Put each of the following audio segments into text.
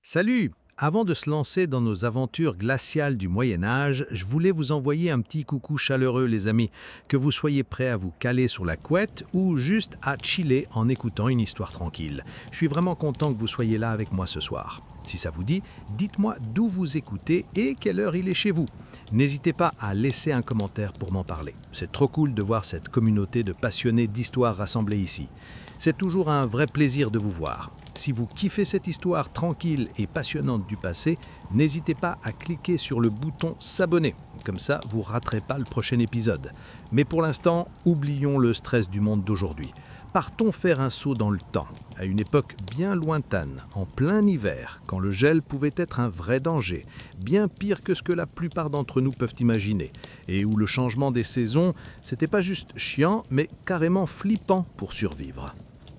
Salut! Avant de se lancer dans nos aventures glaciales du Moyen Âge, je voulais vous envoyer un petit coucou chaleureux les amis, que vous soyez prêts à vous caler sur la couette ou juste à chiller en écoutant une histoire tranquille. Je suis vraiment content que vous soyez là avec moi ce soir. Si ça vous dit, dites-moi d'où vous écoutez et quelle heure il est chez vous. N'hésitez pas à laisser un commentaire pour m'en parler. C'est trop cool de voir cette communauté de passionnés d'histoire rassemblée ici. C'est toujours un vrai plaisir de vous voir. Si vous kiffez cette histoire tranquille et passionnante du passé, n'hésitez pas à cliquer sur le bouton s'abonner. Comme ça, vous ne raterez pas le prochain épisode. Mais pour l'instant, oublions le stress du monde d'aujourd'hui. Partons faire un saut dans le temps, à une époque bien lointaine, en plein hiver, quand le gel pouvait être un vrai danger, bien pire que ce que la plupart d'entre nous peuvent imaginer, et où le changement des saisons, c'était pas juste chiant, mais carrément flippant pour survivre.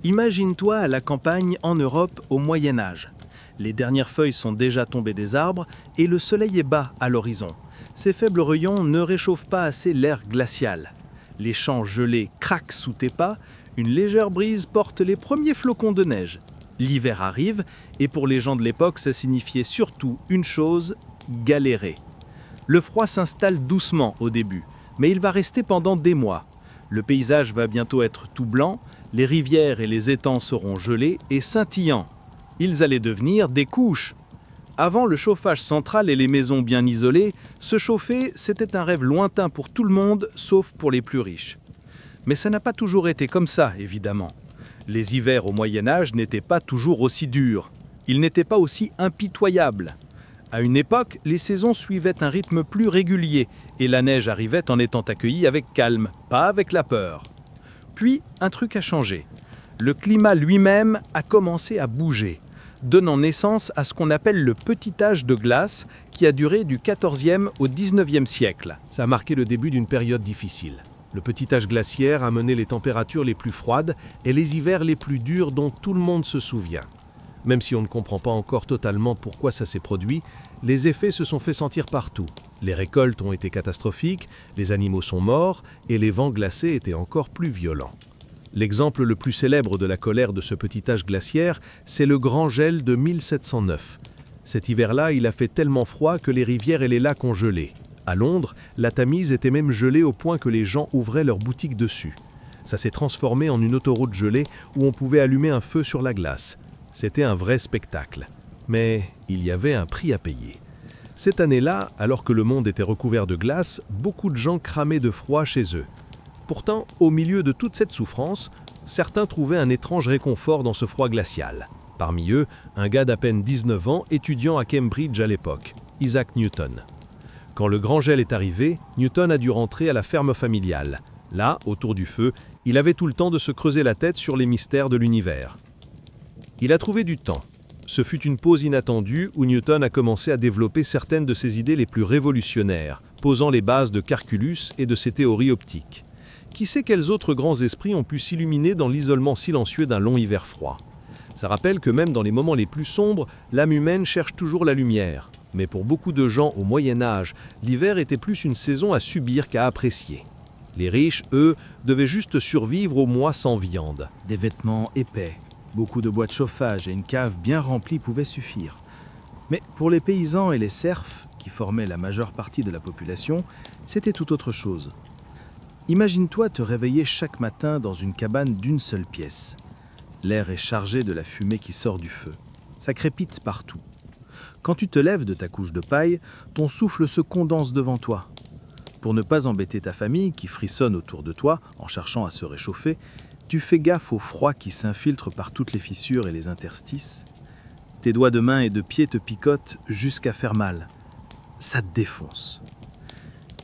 Imagine-toi à la campagne en Europe au Moyen Âge. Les dernières feuilles sont déjà tombées des arbres et le soleil est bas à l'horizon. Ces faibles rayons ne réchauffent pas assez l'air glacial. Les champs gelés craquent sous tes pas, une légère brise porte les premiers flocons de neige. L'hiver arrive et pour les gens de l'époque, ça signifiait surtout une chose, galérer. Le froid s'installe doucement au début, mais il va rester pendant des mois. Le paysage va bientôt être tout blanc, les rivières et les étangs seront gelés et scintillants. Ils allaient devenir des couches. Avant le chauffage central et les maisons bien isolées, se chauffer, c'était un rêve lointain pour tout le monde, sauf pour les plus riches. Mais ça n'a pas toujours été comme ça, évidemment. Les hivers au Moyen Âge n'étaient pas toujours aussi durs. Ils n'étaient pas aussi impitoyables. À une époque, les saisons suivaient un rythme plus régulier et la neige arrivait en étant accueillie avec calme, pas avec la peur. Puis, un truc a changé. Le climat lui-même a commencé à bouger, donnant naissance à ce qu'on appelle le petit âge de glace qui a duré du XIVe au XIXe siècle. Ça a marqué le début d'une période difficile. Le petit âge glaciaire a mené les températures les plus froides et les hivers les plus durs dont tout le monde se souvient. Même si on ne comprend pas encore totalement pourquoi ça s'est produit, les effets se sont fait sentir partout. Les récoltes ont été catastrophiques, les animaux sont morts et les vents glacés étaient encore plus violents. L'exemple le plus célèbre de la colère de ce petit âge glaciaire, c'est le grand gel de 1709. Cet hiver-là, il a fait tellement froid que les rivières et les lacs ont gelé. À Londres, la Tamise était même gelée au point que les gens ouvraient leurs boutiques dessus. Ça s'est transformé en une autoroute gelée où on pouvait allumer un feu sur la glace. C'était un vrai spectacle. Mais il y avait un prix à payer. Cette année-là, alors que le monde était recouvert de glace, beaucoup de gens cramaient de froid chez eux. Pourtant, au milieu de toute cette souffrance, certains trouvaient un étrange réconfort dans ce froid glacial. Parmi eux, un gars d'à peine 19 ans, étudiant à Cambridge à l'époque, Isaac Newton. Quand le grand gel est arrivé, Newton a dû rentrer à la ferme familiale. Là, autour du feu, il avait tout le temps de se creuser la tête sur les mystères de l'univers. Il a trouvé du temps. Ce fut une pause inattendue où Newton a commencé à développer certaines de ses idées les plus révolutionnaires, posant les bases de Calculus et de ses théories optiques. Qui sait quels autres grands esprits ont pu s'illuminer dans l'isolement silencieux d'un long hiver froid? Ça rappelle que même dans les moments les plus sombres, l'âme humaine cherche toujours la lumière. Mais pour beaucoup de gens au Moyen Âge, l'hiver était plus une saison à subir qu'à apprécier. Les riches, eux, devaient juste survivre au mois sans viande. Des vêtements épais, beaucoup de bois de chauffage et une cave bien remplie pouvaient suffire. Mais pour les paysans et les serfs, qui formaient la majeure partie de la population, c'était tout autre chose. Imagine-toi te réveiller chaque matin dans une cabane d'une seule pièce. L'air est chargé de la fumée qui sort du feu. Ça crépite partout. Quand tu te lèves de ta couche de paille, ton souffle se condense devant toi. Pour ne pas embêter ta famille qui frissonne autour de toi en cherchant à se réchauffer, tu fais gaffe au froid qui s'infiltre par toutes les fissures et les interstices. Tes doigts de main et de pied te picotent jusqu'à faire mal. Ça te défonce.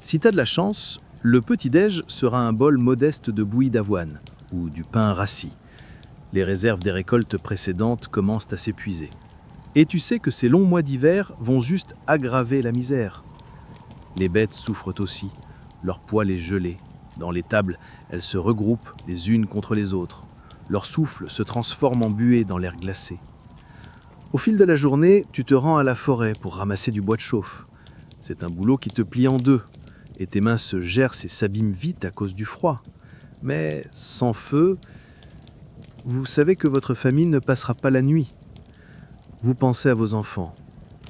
Si tu as de la chance, le petit-déj sera un bol modeste de bouillie d'avoine ou du pain rassis. Les réserves des récoltes précédentes commencent à s'épuiser. Et tu sais que ces longs mois d'hiver vont juste aggraver la misère. Les bêtes souffrent aussi, leur poil est gelé. Dans les tables, elles se regroupent les unes contre les autres. Leur souffle se transforme en buée dans l'air glacé. Au fil de la journée, tu te rends à la forêt pour ramasser du bois de chauffe. C'est un boulot qui te plie en deux, et tes mains se gercent et s'abîment vite à cause du froid. Mais sans feu, vous savez que votre famille ne passera pas la nuit. Vous pensez à vos enfants.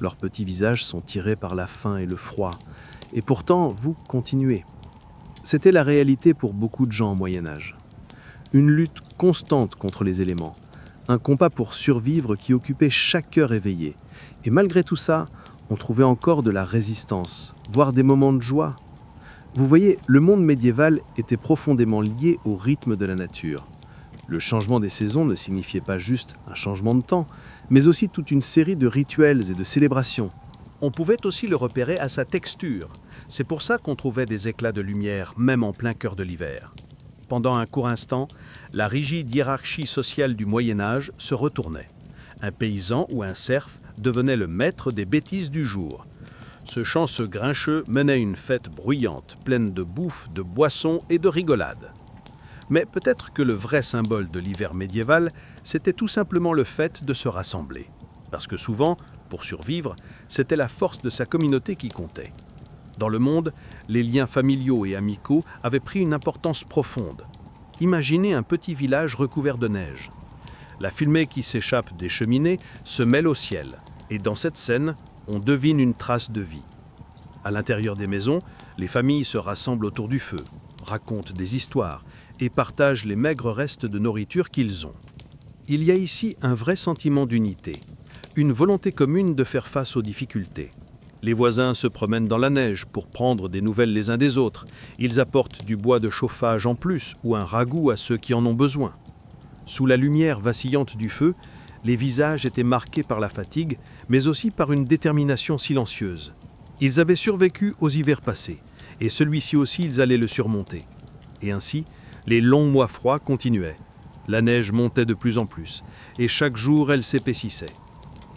Leurs petits visages sont tirés par la faim et le froid. Et pourtant, vous continuez. C'était la réalité pour beaucoup de gens au Moyen-Âge. Une lutte constante contre les éléments. Un combat pour survivre qui occupait chaque cœur éveillé. Et malgré tout ça, on trouvait encore de la résistance, voire des moments de joie. Vous voyez, le monde médiéval était profondément lié au rythme de la nature. Le changement des saisons ne signifiait pas juste un changement de temps, mais aussi toute une série de rituels et de célébrations. On pouvait aussi le repérer à sa texture. C'est pour ça qu'on trouvait des éclats de lumière, même en plein cœur de l'hiver. Pendant un court instant, la rigide hiérarchie sociale du Moyen-Âge se retournait. Un paysan ou un serf devenait le maître des bêtises du jour. Ce chanceux grincheux menait une fête bruyante, pleine de bouffe, de boissons et de rigolades. Mais peut-être que le vrai symbole de l'hiver médiéval, c'était tout simplement le fait de se rassembler. Parce que souvent, pour survivre, c'était la force de sa communauté qui comptait. Dans le monde, les liens familiaux et amicaux avaient pris une importance profonde. Imaginez un petit village recouvert de neige. La fumée qui s'échappe des cheminées se mêle au ciel, et dans cette scène, on devine une trace de vie. À l'intérieur des maisons, les familles se rassemblent autour du feu, racontent des histoires et partagent les maigres restes de nourriture qu'ils ont. Il y a ici un vrai sentiment d'unité, une volonté commune de faire face aux difficultés. Les voisins se promènent dans la neige pour prendre des nouvelles les uns des autres. Ils apportent du bois de chauffage en plus ou un ragoût à ceux qui en ont besoin. Sous la lumière vacillante du feu, les visages étaient marqués par la fatigue, mais aussi par une détermination silencieuse. Ils avaient survécu aux hivers passés, et celui-ci aussi ils allaient le surmonter. Et ainsi, les longs mois froids continuaient. La neige montait de plus en plus, et chaque jour elle s'épaississait.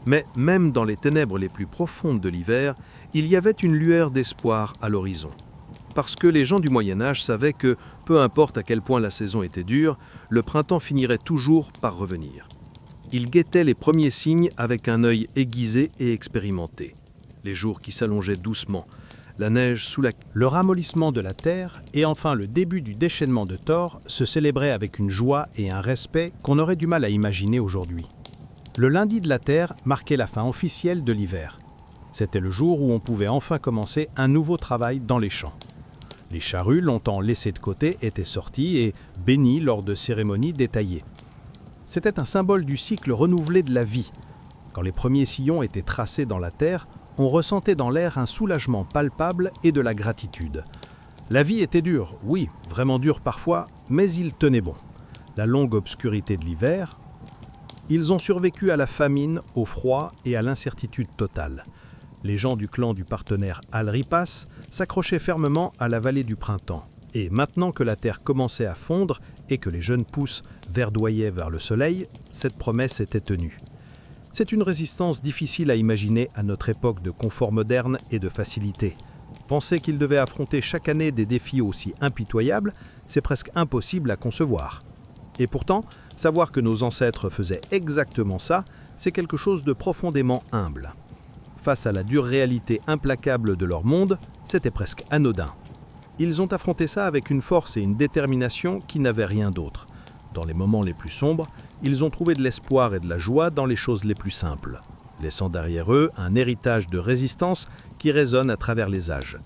Mais même dans les ténèbres les plus profondes de l'hiver, il y avait une lueur d'espoir à l'horizon. Parce que les gens du Moyen-Âge savaient que, peu importe à quel point la saison était dure, le printemps finirait toujours par revenir. Ils guettaient les premiers signes avec un œil aiguisé et expérimenté. Les jours qui s'allongeaient doucement, la neige sous la... Le ramollissement de la terre et enfin le début du déchaînement de Thor se célébraient avec une joie et un respect qu'on aurait du mal à imaginer aujourd'hui. Le lundi de la terre marquait la fin officielle de l'hiver. C'était le jour où on pouvait enfin commencer un nouveau travail dans les champs. Les charrues, longtemps laissées de côté, étaient sorties et bénies lors de cérémonies détaillées. C'était un symbole du cycle renouvelé de la vie. Quand les premiers sillons étaient tracés dans la terre, on ressentait dans l'air un soulagement palpable et de la gratitude. La vie était dure, oui, vraiment dure parfois, mais il tenait bon. La longue obscurité de l'hiver, ils ont survécu à la famine, au froid et à l'incertitude totale. Les gens du clan du partenaire Alripas s'accrochaient fermement à la vallée du printemps. Et maintenant que la terre commençait à fondre et que les jeunes pousses verdoyaient vers le soleil, cette promesse était tenue. C'est une résistance difficile à imaginer à notre époque de confort moderne et de facilité. Penser qu'ils devaient affronter chaque année des défis aussi impitoyables, c'est presque impossible à concevoir. Et pourtant, savoir que nos ancêtres faisaient exactement ça, c'est quelque chose de profondément humble. Face à la dure réalité implacable de leur monde, c'était presque anodin. Ils ont affronté ça avec une force et une détermination qui n'avaient rien d'autre. Dans les moments les plus sombres, ils ont trouvé de l'espoir et de la joie dans les choses les plus simples, laissant derrière eux un héritage de résistance qui résonne à travers les âges.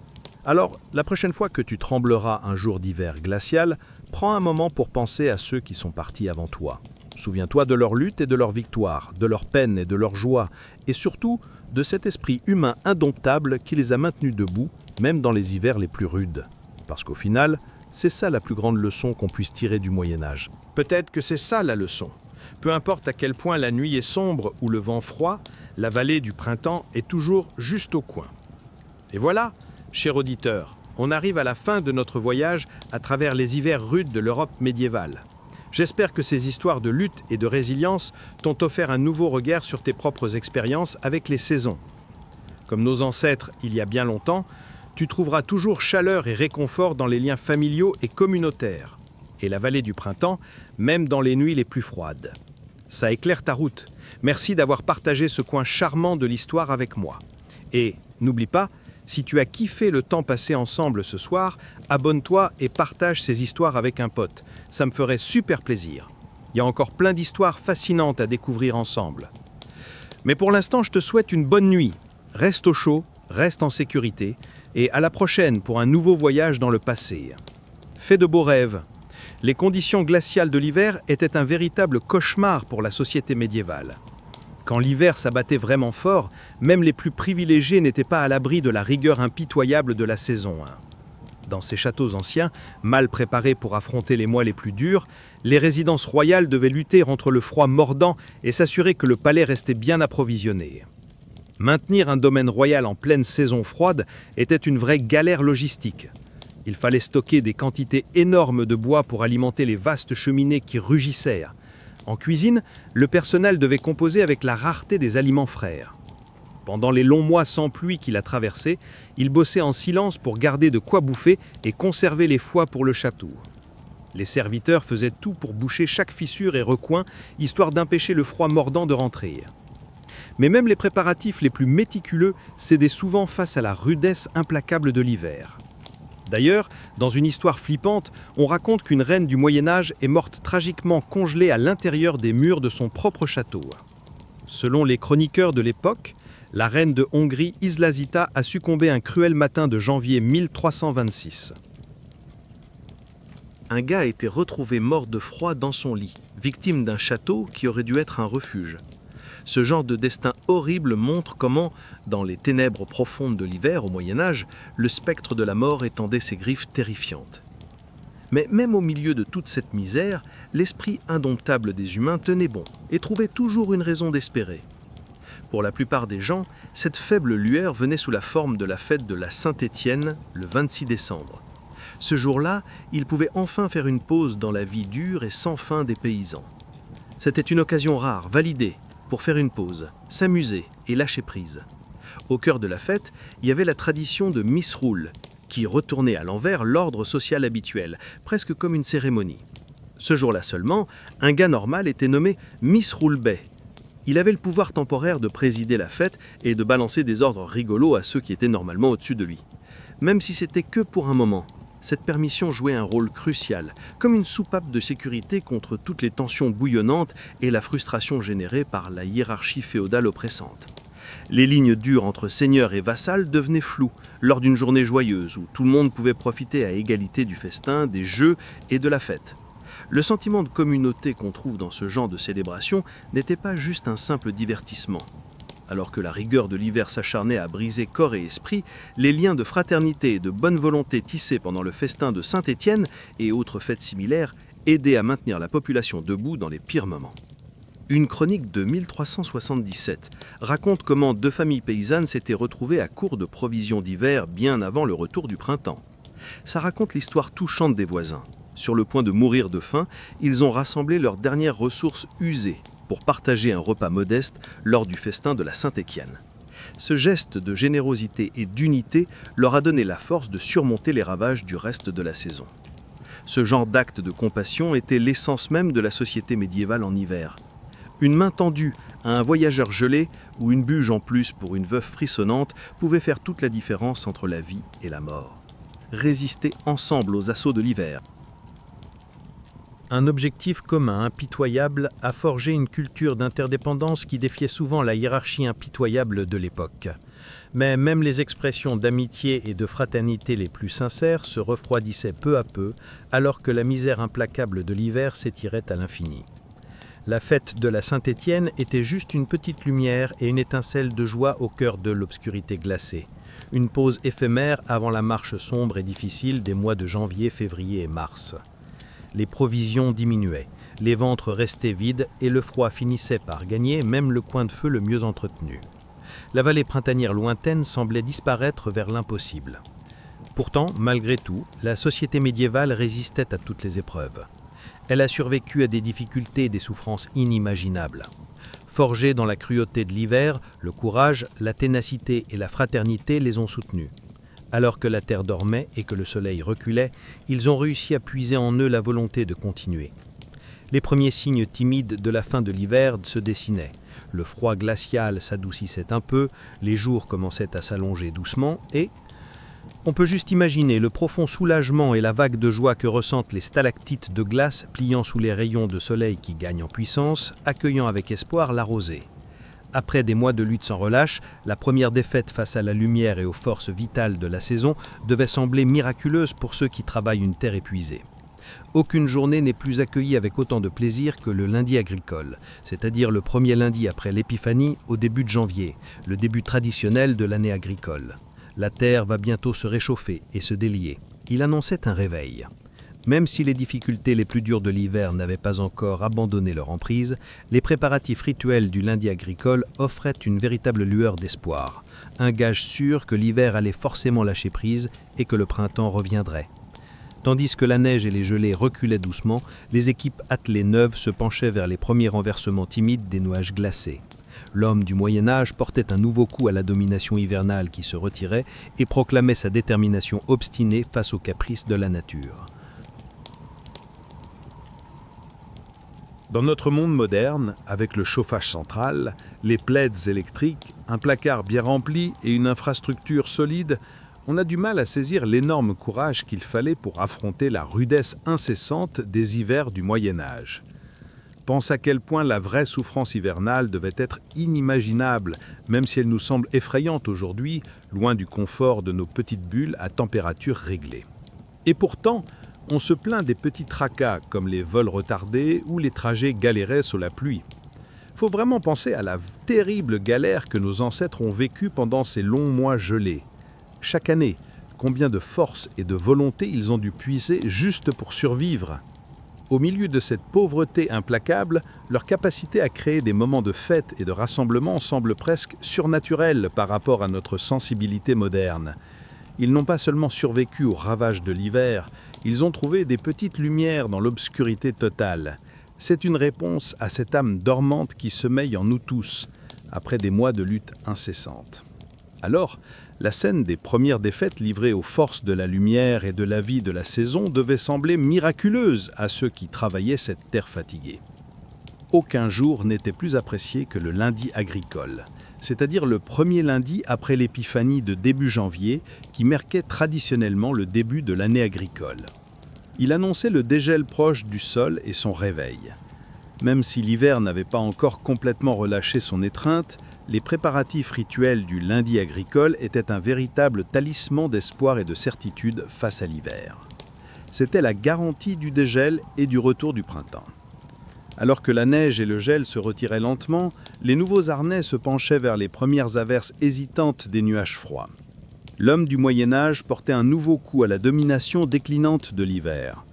Alors, la prochaine fois que tu trembleras un jour d'hiver glacial, prends un moment pour penser à ceux qui sont partis avant toi. Souviens-toi de leur lutte et de leur victoire, de leur peine et de leur joie, et surtout de cet esprit humain indomptable qui les a maintenus debout, même dans les hivers les plus rudes. Parce qu'au final, c'est ça la plus grande leçon qu'on puisse tirer du Moyen-Âge. Peut-être que c'est ça la leçon. Peu importe à quel point la nuit est sombre ou le vent froid, la vallée du printemps est toujours juste au coin. Et voilà, cher auditeur, on arrive à la fin de notre voyage à travers les hivers rudes de l'Europe médiévale. J'espère que ces histoires de lutte et de résilience t'ont offert un nouveau regard sur tes propres expériences avec les saisons. Comme nos ancêtres il y a bien longtemps, tu trouveras toujours chaleur et réconfort dans les liens familiaux et communautaires. Et la vallée du printemps, même dans les nuits les plus froides. Ça éclaire ta route. Merci d'avoir partagé ce coin charmant de l'histoire avec moi. Et n'oublie pas, si tu as kiffé le temps passé ensemble ce soir, abonne-toi et partage ces histoires avec un pote. Ça me ferait super plaisir. Il y a encore plein d'histoires fascinantes à découvrir ensemble. Mais pour l'instant, je te souhaite une bonne nuit. Reste au chaud, reste en sécurité, et à la prochaine pour un nouveau voyage dans le passé. Fais de beaux rêves. Les conditions glaciales de l'hiver étaient un véritable cauchemar pour la société médiévale. Quand l'hiver s'abattait vraiment fort, même les plus privilégiés n'étaient pas à l'abri de la rigueur impitoyable de la saison. Dans ces châteaux anciens, mal préparés pour affronter les mois les plus durs, les résidences royales devaient lutter contre le froid mordant et s'assurer que le palais restait bien approvisionné. Maintenir un domaine royal en pleine saison froide était une vraie galère logistique. Il fallait stocker des quantités énormes de bois pour alimenter les vastes cheminées qui rugissaient. En cuisine, le personnel devait composer avec la rareté des aliments frais. Pendant les longs mois sans pluie qu'il a traversés, il bossait en silence pour garder de quoi bouffer et conserver les foies pour le château. Les serviteurs faisaient tout pour boucher chaque fissure et recoin, histoire d'empêcher le froid mordant de rentrer. Mais même les préparatifs les plus méticuleux cédaient souvent face à la rudesse implacable de l'hiver. D'ailleurs, dans une histoire flippante, on raconte qu'une reine du Moyen-Âge est morte tragiquement congelée à l'intérieur des murs de son propre château. Selon les chroniqueurs de l'époque, la reine de Hongrie Islasita a succombé un cruel matin de janvier 1326. Un gars a été retrouvé mort de froid dans son lit, victime d'un château qui aurait dû être un refuge. Ce genre de destin horrible montre comment, dans les ténèbres profondes de l'hiver au Moyen-Âge, le spectre de la mort étendait ses griffes terrifiantes. Mais même au milieu de toute cette misère, l'esprit indomptable des humains tenait bon et trouvait toujours une raison d'espérer. Pour la plupart des gens, cette faible lueur venait sous la forme de la fête de la Saint-Étienne, le 26 décembre. Ce jour-là, ils pouvaient enfin faire une pause dans la vie dure et sans fin des paysans. C'était une occasion rare, validée, pour faire une pause, s'amuser et lâcher prise. Au cœur de la fête, il y avait la tradition de misrule, qui retournait à l'envers l'ordre social habituel, presque comme une cérémonie. Ce jour-là seulement, un gars normal était nommé Misrule Bey. Il avait le pouvoir temporaire de présider la fête et de balancer des ordres rigolos à ceux qui étaient normalement au-dessus de lui. Même si c'était que pour un moment, cette permission jouait un rôle crucial, comme une soupape de sécurité contre toutes les tensions bouillonnantes et la frustration générée par la hiérarchie féodale oppressante. Les lignes dures entre seigneur et vassal devenaient floues lors d'une journée joyeuse où tout le monde pouvait profiter à égalité du festin, des jeux et de la fête. Le sentiment de communauté qu'on trouve dans ce genre de célébration n'était pas juste un simple divertissement. Alors que la rigueur de l'hiver s'acharnait à briser corps et esprit, les liens de fraternité et de bonne volonté tissés pendant le festin de Saint-Étienne et autres fêtes similaires aidaient à maintenir la population debout dans les pires moments. Une chronique de 1377 raconte comment 2 familles paysannes s'étaient retrouvées à court de provisions d'hiver bien avant le retour du printemps. Ça raconte l'histoire touchante des voisins. Sur le point de mourir de faim, ils ont rassemblé leurs dernières ressources usées pour partager un repas modeste lors du festin de la Saint-Étienne. Ce geste de générosité et d'unité leur a donné la force de surmonter les ravages du reste de la saison. Ce genre d'acte de compassion était l'essence même de la société médiévale en hiver. Une main tendue à un voyageur gelé ou une bûche en plus pour une veuve frissonnante pouvait faire toute la différence entre la vie et la mort. Résister ensemble aux assauts de l'hiver. Un objectif commun impitoyable a forgé une culture d'interdépendance qui défiait souvent la hiérarchie impitoyable de l'époque. Mais même les expressions d'amitié et de fraternité les plus sincères se refroidissaient peu à peu, alors que la misère implacable de l'hiver s'étirait à l'infini. La fête de la Saint-Étienne était juste une petite lumière et une étincelle de joie au cœur de l'obscurité glacée. Une pause éphémère avant la marche sombre et difficile des mois de janvier, février et mars. Les provisions diminuaient, les ventres restaient vides et le froid finissait par gagner même le coin de feu le mieux entretenu. La vallée printanière lointaine semblait disparaître vers l'impossible. Pourtant, malgré tout, la société médiévale résistait à toutes les épreuves. Elle a survécu à des difficultés et des souffrances inimaginables. Forgée dans la cruauté de l'hiver, le courage, la ténacité et la fraternité les ont soutenus. Alors que la terre dormait et que le soleil reculait, ils ont réussi à puiser en eux la volonté de continuer. Les premiers signes timides de la fin de l'hiver se dessinaient. Le froid glacial s'adoucissait un peu, les jours commençaient à s'allonger doucement et... On peut juste imaginer le profond soulagement et la vague de joie que ressentent les stalactites de glace pliant sous les rayons de soleil qui gagnent en puissance, accueillant avec espoir la rosée. Après des mois de lutte sans relâche, la première défaite face à la lumière et aux forces vitales de la saison devait sembler miraculeuse pour ceux qui travaillent une terre épuisée. Aucune journée n'est plus accueillie avec autant de plaisir que le lundi agricole, c'est-à-dire le premier lundi après l'Épiphanie au début de janvier, le début traditionnel de l'année agricole. La terre va bientôt se réchauffer et se délier. Il annonçait un réveil. Même si les difficultés les plus dures de l'hiver n'avaient pas encore abandonné leur emprise, les préparatifs rituels du lundi agricole offraient une véritable lueur d'espoir, un gage sûr que l'hiver allait forcément lâcher prise et que le printemps reviendrait. Tandis que la neige et les gelées reculaient doucement, les équipes attelées neuves se penchaient vers les premiers renversements timides des nuages glacés. L'homme du Moyen-Âge portait un nouveau coup à la domination hivernale qui se retirait et proclamait sa détermination obstinée face aux caprices de la nature. Dans notre monde moderne, avec le chauffage central, les plaids électriques, un placard bien rempli et une infrastructure solide, on a du mal à saisir l'énorme courage qu'il fallait pour affronter la rudesse incessante des hivers du Moyen-Âge. Pense à quel point la vraie souffrance hivernale devait être inimaginable, même si elle nous semble effrayante aujourd'hui, loin du confort de nos petites bulles à température réglée. Et pourtant, on se plaint des petits tracas comme les vols retardés ou les trajets galérés sous la pluie. Faut vraiment penser à la terrible galère que nos ancêtres ont vécue pendant ces longs mois gelés. Chaque année, combien de force et de volonté ils ont dû puiser juste pour survivre. Au milieu de cette pauvreté implacable, leur capacité à créer des moments de fête et de rassemblement semble presque surnaturelle par rapport à notre sensibilité moderne. Ils n'ont pas seulement survécu aux ravages de l'hiver, ils ont trouvé des petites lumières dans l'obscurité totale. C'est une réponse à cette âme dormante qui sommeille en nous tous, après des mois de lutte incessante. Alors, la scène des premières défaites livrées aux forces de la lumière et de la vie de la saison devait sembler miraculeuse à ceux qui travaillaient cette terre fatiguée. Aucun jour n'était plus apprécié que le lundi agricole, c'est-à-dire le premier lundi après l'épiphanie de début janvier qui marquait traditionnellement le début de l'année agricole. Il annonçait le dégel proche du sol et son réveil. Même si l'hiver n'avait pas encore complètement relâché son étreinte, les préparatifs rituels du lundi agricole étaient un véritable talisman d'espoir et de certitude face à l'hiver. C'était la garantie du dégel et du retour du printemps. Alors que la neige et le gel se retiraient lentement, les nouveaux harnais se penchaient vers les premières averses hésitantes des nuages froids. L'homme du Moyen-Âge portait un nouveau coup à la domination déclinante de l'hiver.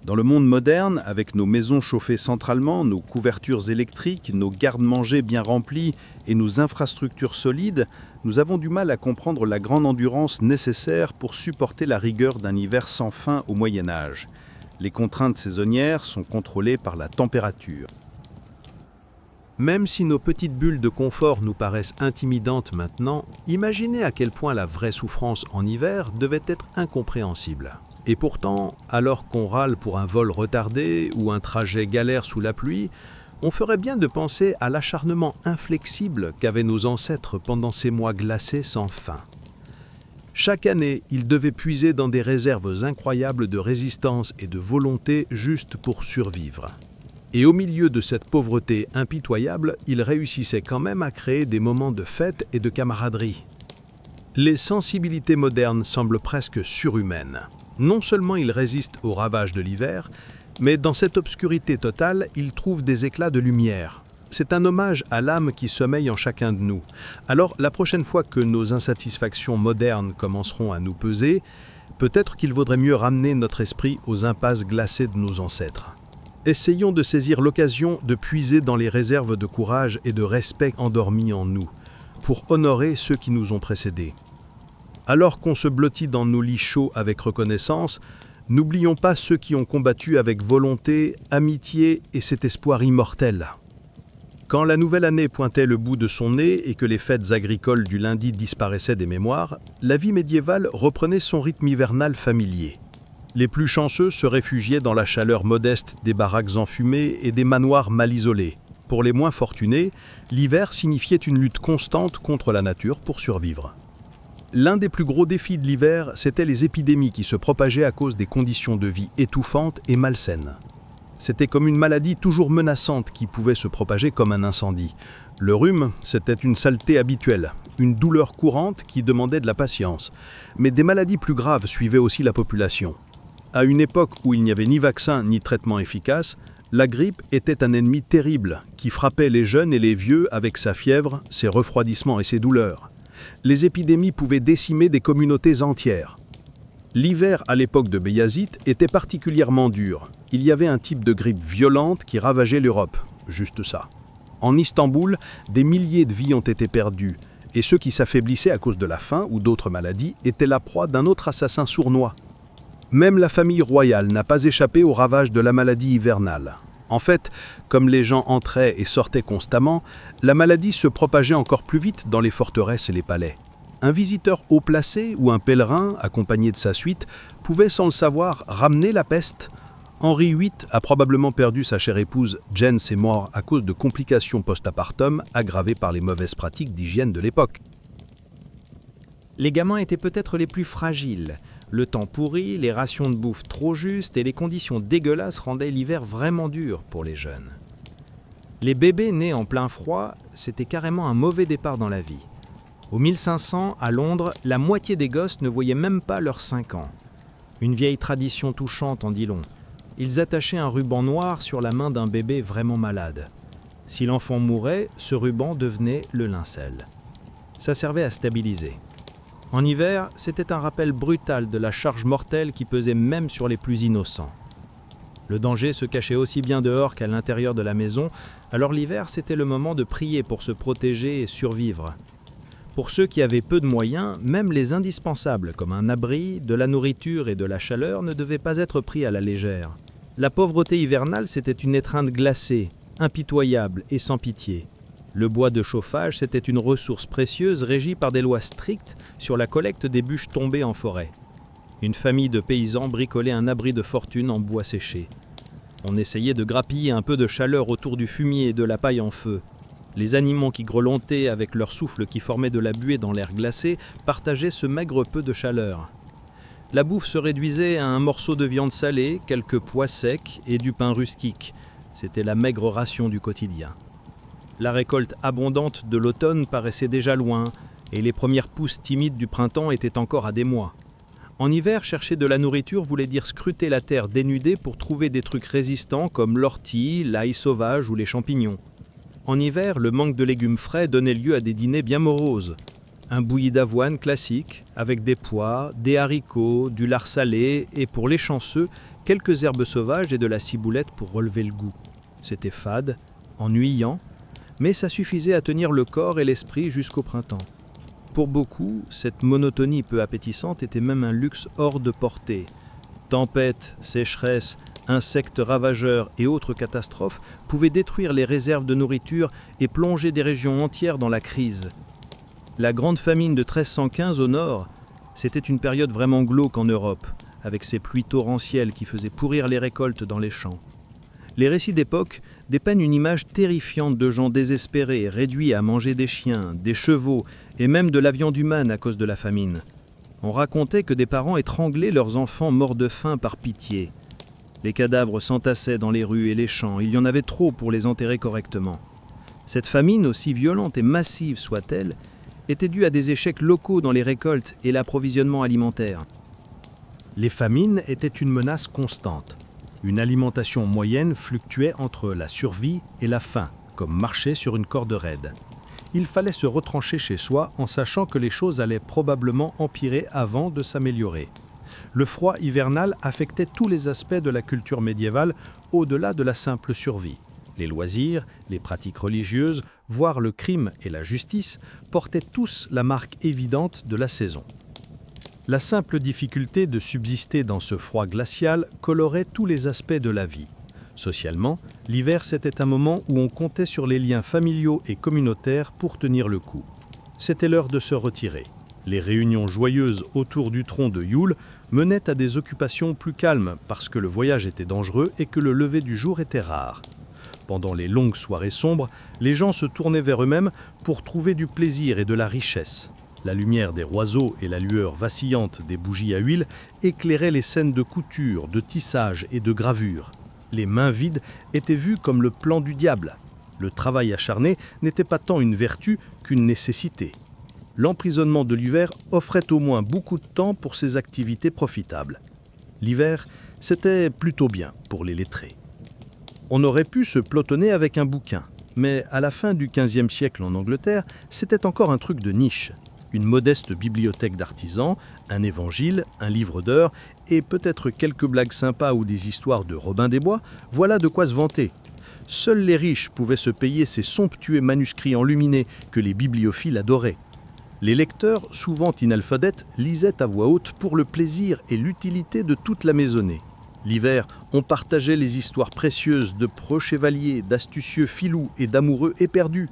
Dans le monde moderne, avec nos maisons chauffées centralement, nos couvertures électriques, nos garde-manger bien remplis et nos infrastructures solides, nous avons du mal à comprendre la grande endurance nécessaire pour supporter la rigueur d'un hiver sans fin au Moyen-Âge. Les contraintes saisonnières sont contrôlées par la température. Même si nos petites bulles de confort nous paraissent intimidantes maintenant, imaginez à quel point la vraie souffrance en hiver devait être incompréhensible. Et pourtant, alors qu'on râle pour un vol retardé ou un trajet galère sous la pluie, on ferait bien de penser à l'acharnement inflexible qu'avaient nos ancêtres pendant ces mois glacés sans fin. Chaque année, ils devaient puiser dans des réserves incroyables de résistance et de volonté juste pour survivre. Et au milieu de cette pauvreté impitoyable, ils réussissaient quand même à créer des moments de fête et de camaraderie. Les sensibilités modernes semblent presque surhumaines. Non seulement ils résistent aux ravages de l'hiver, mais dans cette obscurité totale, ils trouvent des éclats de lumière. C'est un hommage à l'âme qui sommeille en chacun de nous. Alors, la prochaine fois que nos insatisfactions modernes commenceront à nous peser, peut-être qu'il vaudrait mieux ramener notre esprit aux impasses glacées de nos ancêtres. Essayons de saisir l'occasion de puiser dans les réserves de courage et de respect endormis en nous, pour honorer ceux qui nous ont précédés. Alors qu'on se blottit dans nos lits chauds avec reconnaissance, n'oublions pas ceux qui ont combattu avec volonté, amitié et cet espoir immortel. Quand la nouvelle année pointait le bout de son nez et que les fêtes agricoles du lundi disparaissaient des mémoires, la vie médiévale reprenait son rythme hivernal familier. Les plus chanceux se réfugiaient dans la chaleur modeste des baraques enfumées et des manoirs mal isolés. Pour les moins fortunés, l'hiver signifiait une lutte constante contre la nature pour survivre. L'un des plus gros défis de l'hiver, c'était les épidémies qui se propageaient à cause des conditions de vie étouffantes et malsaines. C'était comme une maladie toujours menaçante qui pouvait se propager comme un incendie. Le rhume, c'était une saleté habituelle, une douleur courante qui demandait de la patience. Mais des maladies plus graves suivaient aussi la population. À une époque où il n'y avait ni vaccin ni traitement efficace, la grippe était un ennemi terrible qui frappait les jeunes et les vieux avec sa fièvre, ses refroidissements et ses douleurs. Les épidémies pouvaient décimer des communautés entières. L'hiver à l'époque de Bayazit était particulièrement dur. Il y avait un type de grippe violente qui ravageait l'Europe, juste ça. En Istanbul, des milliers de vies ont été perdues, et ceux qui s'affaiblissaient à cause de la faim ou d'autres maladies étaient la proie d'un autre assassin sournois. Même la famille royale n'a pas échappé aux ravages de la maladie hivernale. En fait, comme les gens entraient et sortaient constamment, la maladie se propageait encore plus vite dans les forteresses et les palais. Un visiteur haut placé ou un pèlerin, accompagné de sa suite, pouvait sans le savoir ramener la peste. Henri VIII a probablement perdu sa chère épouse Jane Seymour à cause de complications post-apartum aggravées par les mauvaises pratiques d'hygiène de l'époque. Les gamins étaient peut-être les plus fragiles. Le temps pourri, les rations de bouffe trop justes et les conditions dégueulasses rendaient l'hiver vraiment dur pour les jeunes. Les bébés nés en plein froid, c'était carrément un mauvais départ dans la vie. Au 1500, à Londres, la moitié des gosses ne voyaient même pas leurs 5 ans. Une vieille tradition touchante en dit long. Ils attachaient un ruban noir sur la main d'un bébé vraiment malade. Si l'enfant mourait, ce ruban devenait le lincel. Ça servait à stabiliser. En hiver, c'était un rappel brutal de la charge mortelle qui pesait même sur les plus innocents. Le danger se cachait aussi bien dehors qu'à l'intérieur de la maison, alors l'hiver, c'était le moment de prier pour se protéger et survivre. Pour ceux qui avaient peu de moyens, même les indispensables comme un abri, de la nourriture et de la chaleur ne devaient pas être pris à la légère. La pauvreté hivernale, c'était une étreinte glacée, impitoyable et sans pitié. Le bois de chauffage, c'était une ressource précieuse régie par des lois strictes sur la collecte des bûches tombées en forêt. Une famille de paysans bricolait un abri de fortune en bois séché. On essayait de grappiller un peu de chaleur autour du fumier et de la paille en feu. Les animaux qui grelontaient avec leur souffle qui formait de la buée dans l'air glacé partageaient ce maigre peu de chaleur. La bouffe se réduisait à un morceau de viande salée, quelques pois secs et du pain rustique. C'était la maigre ration du quotidien. La récolte abondante de l'automne paraissait déjà loin, et les premières pousses timides du printemps étaient encore à des mois. En hiver, chercher de la nourriture voulait dire scruter la terre dénudée pour trouver des trucs résistants comme l'ortie, l'ail sauvage ou les champignons. En hiver, le manque de légumes frais donnait lieu à des dîners bien moroses. Un bouilli d'avoine classique, avec des pois, des haricots, du lard salé et, pour les chanceux, quelques herbes sauvages et de la ciboulette pour relever le goût. C'était fade, ennuyant, mais ça suffisait à tenir le corps et l'esprit jusqu'au printemps. Pour beaucoup, cette monotonie peu appétissante était même un luxe hors de portée. Tempêtes, sécheresses, insectes ravageurs et autres catastrophes pouvaient détruire les réserves de nourriture et plonger des régions entières dans la crise. La grande famine de 1315 au nord, c'était une période vraiment glauque en Europe, avec ses pluies torrentielles qui faisaient pourrir les récoltes dans les champs. Les récits d'époque dépeignent une image terrifiante de gens désespérés, réduits à manger des chiens, des chevaux et même de la viande humaine à cause de la famine. On racontait que des parents étranglaient leurs enfants morts de faim par pitié. Les cadavres s'entassaient dans les rues et les champs, il y en avait trop pour les enterrer correctement. Cette famine, aussi violente et massive soit-elle, était due à des échecs locaux dans les récoltes et l'approvisionnement alimentaire. Les famines étaient une menace constante. Une alimentation moyenne fluctuait entre la survie et la faim, comme marcher sur une corde raide. Il fallait se retrancher chez soi en sachant que les choses allaient probablement empirer avant de s'améliorer. Le froid hivernal affectait tous les aspects de la culture médiévale au-delà de la simple survie. Les loisirs, les pratiques religieuses, voire le crime et la justice portaient tous la marque évidente de la saison. La simple difficulté de subsister dans ce froid glacial colorait tous les aspects de la vie. Socialement, l'hiver c'était un moment où on comptait sur les liens familiaux et communautaires pour tenir le coup. C'était l'heure de se retirer. Les réunions joyeuses autour du tronc de Yule menaient à des occupations plus calmes parce que le voyage était dangereux et que le lever du jour était rare. Pendant les longues soirées sombres, les gens se tournaient vers eux-mêmes pour trouver du plaisir et de la richesse. La lumière des roseaux et la lueur vacillante des bougies à huile éclairaient les scènes de couture, de tissage et de gravure. Les mains vides étaient vues comme le plan du diable. Le travail acharné n'était pas tant une vertu qu'une nécessité. L'emprisonnement de l'hiver offrait au moins beaucoup de temps pour ces activités profitables. L'hiver, c'était plutôt bien pour les lettrés. On aurait pu se pelotonner avec un bouquin, mais à la fin du XVe siècle en Angleterre, c'était encore un truc de niche. Une modeste bibliothèque d'artisans, un évangile, un livre d'heures et peut-être quelques blagues sympas ou des histoires de Robin des Bois, voilà de quoi se vanter. Seuls les riches pouvaient se payer ces somptueux manuscrits enluminés que les bibliophiles adoraient. Les lecteurs, souvent inalphabètes, lisaient à voix haute pour le plaisir et l'utilité de toute la maisonnée. L'hiver, on partageait les histoires précieuses de preux chevaliers, d'astucieux filous et d'amoureux éperdus.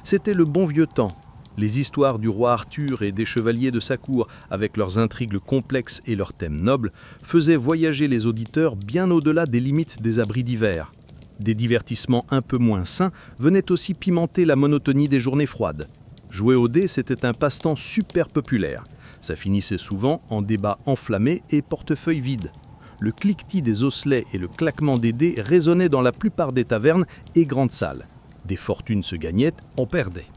C'était le bon vieux temps. Les histoires du roi Arthur et des chevaliers de sa cour, avec leurs intrigues complexes et leurs thèmes nobles, faisaient voyager les auditeurs bien au-delà des limites des abris d'hiver. Des divertissements un peu moins sains venaient aussi pimenter la monotonie des journées froides. Jouer au dé, c'était un passe-temps super populaire. Ça finissait souvent en débats enflammés et portefeuilles vides. Le cliquetis des osselets et le claquement des dés résonnaient dans la plupart des tavernes et grandes salles. Des fortunes se gagnaient, on perdait.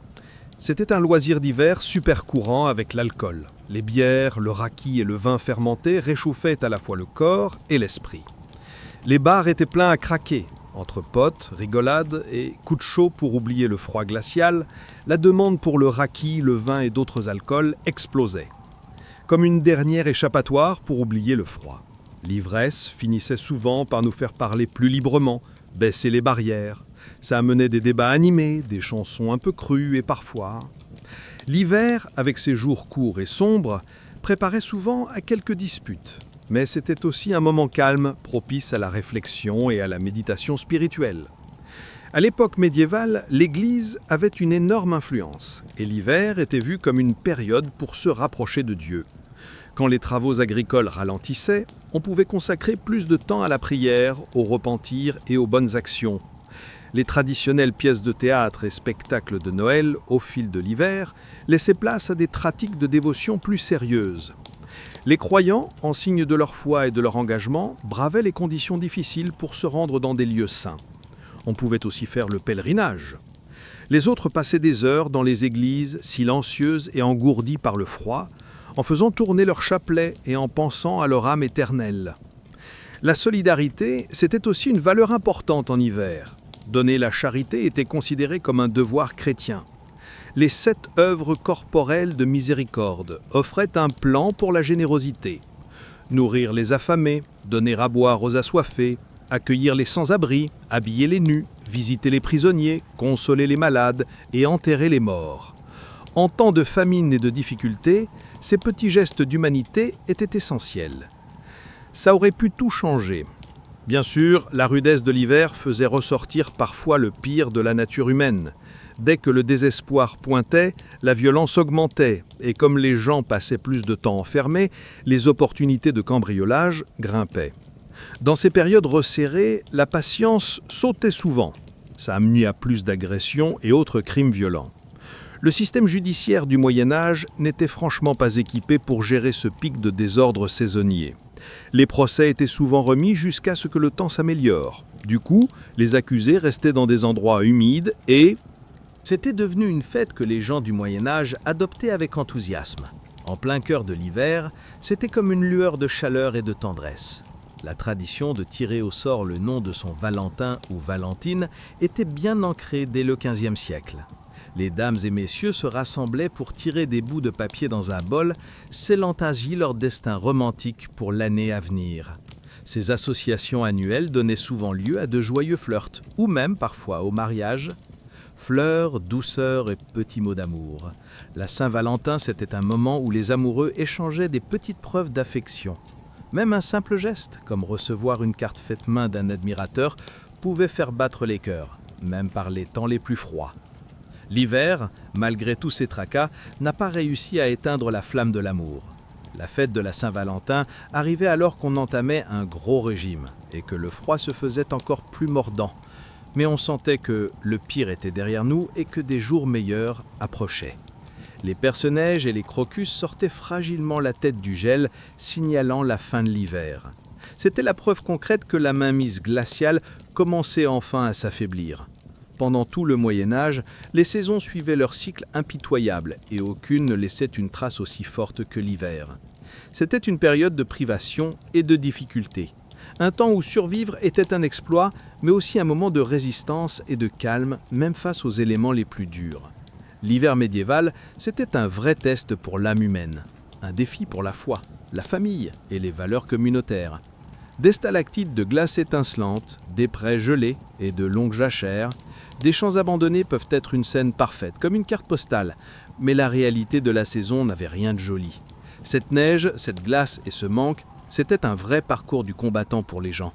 C'était un loisir d'hiver super courant avec l'alcool. Les bières, le raki et le vin fermenté réchauffaient à la fois le corps et l'esprit. Les bars étaient pleins à craquer. Entre potes, rigolades et coups de chaud pour oublier le froid glacial, la demande pour le raki, le vin et d'autres alcools explosait. Comme une dernière échappatoire pour oublier le froid. L'ivresse finissait souvent par nous faire parler plus librement, baisser les barrières. Ça amenait des débats animés, des chansons un peu crues et parfois. L'hiver, avec ses jours courts et sombres, préparait souvent à quelques disputes. Mais c'était aussi un moment calme, propice à la réflexion et à la méditation spirituelle. À l'époque médiévale, l'Église avait une énorme influence, et l'hiver était vu comme une période pour se rapprocher de Dieu. Quand les travaux agricoles ralentissaient, on pouvait consacrer plus de temps à la prière, au repentir et aux bonnes actions. Les traditionnelles pièces de théâtre et spectacles de Noël, au fil de l'hiver, laissaient place à des pratiques de dévotion plus sérieuses. Les croyants, en signe de leur foi et de leur engagement, bravaient les conditions difficiles pour se rendre dans des lieux saints. On pouvait aussi faire le pèlerinage. Les autres passaient des heures dans les églises, silencieuses et engourdies par le froid, en faisant tourner leur chapelet et en pensant à leur âme éternelle. La solidarité, c'était aussi une valeur importante en hiver. Donner la charité était considéré comme un devoir chrétien. Les 7 œuvres corporelles de miséricorde offraient un plan pour la générosité. Nourrir les affamés, donner à boire aux assoiffés, accueillir les sans-abri, habiller les nus, visiter les prisonniers, consoler les malades et enterrer les morts. En temps de famine et de difficulté, ces petits gestes d'humanité étaient essentiels. Ça aurait pu tout changer. Bien sûr, la rudesse de l'hiver faisait ressortir parfois le pire de la nature humaine. Dès que le désespoir pointait, la violence augmentait, et comme les gens passaient plus de temps enfermés, les opportunités de cambriolage grimpaient. Dans ces périodes resserrées, la patience sautait souvent. Ça amenait à plus d'agressions et autres crimes violents. Le système judiciaire du Moyen-Âge n'était franchement pas équipé pour gérer ce pic de désordre saisonnier. Les procès étaient souvent remis jusqu'à ce que le temps s'améliore. Du coup, les accusés restaient dans des endroits humides et... C'était devenu une fête que les gens du Moyen-Âge adoptaient avec enthousiasme. En plein cœur de l'hiver, c'était comme une lueur de chaleur et de tendresse. La tradition de tirer au sort le nom de son Valentin ou Valentine était bien ancrée dès le XVe siècle. Les dames et messieurs se rassemblaient pour tirer des bouts de papier dans un bol, scellant ainsi leur destin romantique pour l'année à venir. Ces associations annuelles donnaient souvent lieu à de joyeux flirts, ou même parfois au mariage. Fleurs, douceur et petits mots d'amour. La Saint-Valentin, c'était un moment où les amoureux échangeaient des petites preuves d'affection. Même un simple geste, comme recevoir une carte faite main d'un admirateur, pouvait faire battre les cœurs, même par les temps les plus froids. L'hiver, malgré tous ses tracas, n'a pas réussi à éteindre la flamme de l'amour. La fête de la Saint-Valentin arrivait alors qu'on entamait un gros régime et que le froid se faisait encore plus mordant. Mais on sentait que le pire était derrière nous et que des jours meilleurs approchaient. Les perce-neige et les crocus sortaient fragilement la tête du gel, signalant la fin de l'hiver. C'était la preuve concrète que la mainmise glaciale commençait enfin à s'affaiblir. Pendant tout le Moyen-Âge, les saisons suivaient leur cycle impitoyable et aucune ne laissait une trace aussi forte que l'hiver. C'était une période de privation et de difficulté. Un temps où survivre était un exploit, mais aussi un moment de résistance et de calme, même face aux éléments les plus durs. L'hiver médiéval, c'était un vrai test pour l'âme humaine, un défi pour la foi, la famille et les valeurs communautaires. Des stalactites de glace étincelantes, des prés gelés et de longues jachères, des champs abandonnés peuvent être une scène parfaite, comme une carte postale, mais la réalité de la saison n'avait rien de joli. Cette neige, cette glace et ce manque, c'était un vrai parcours du combattant pour les gens.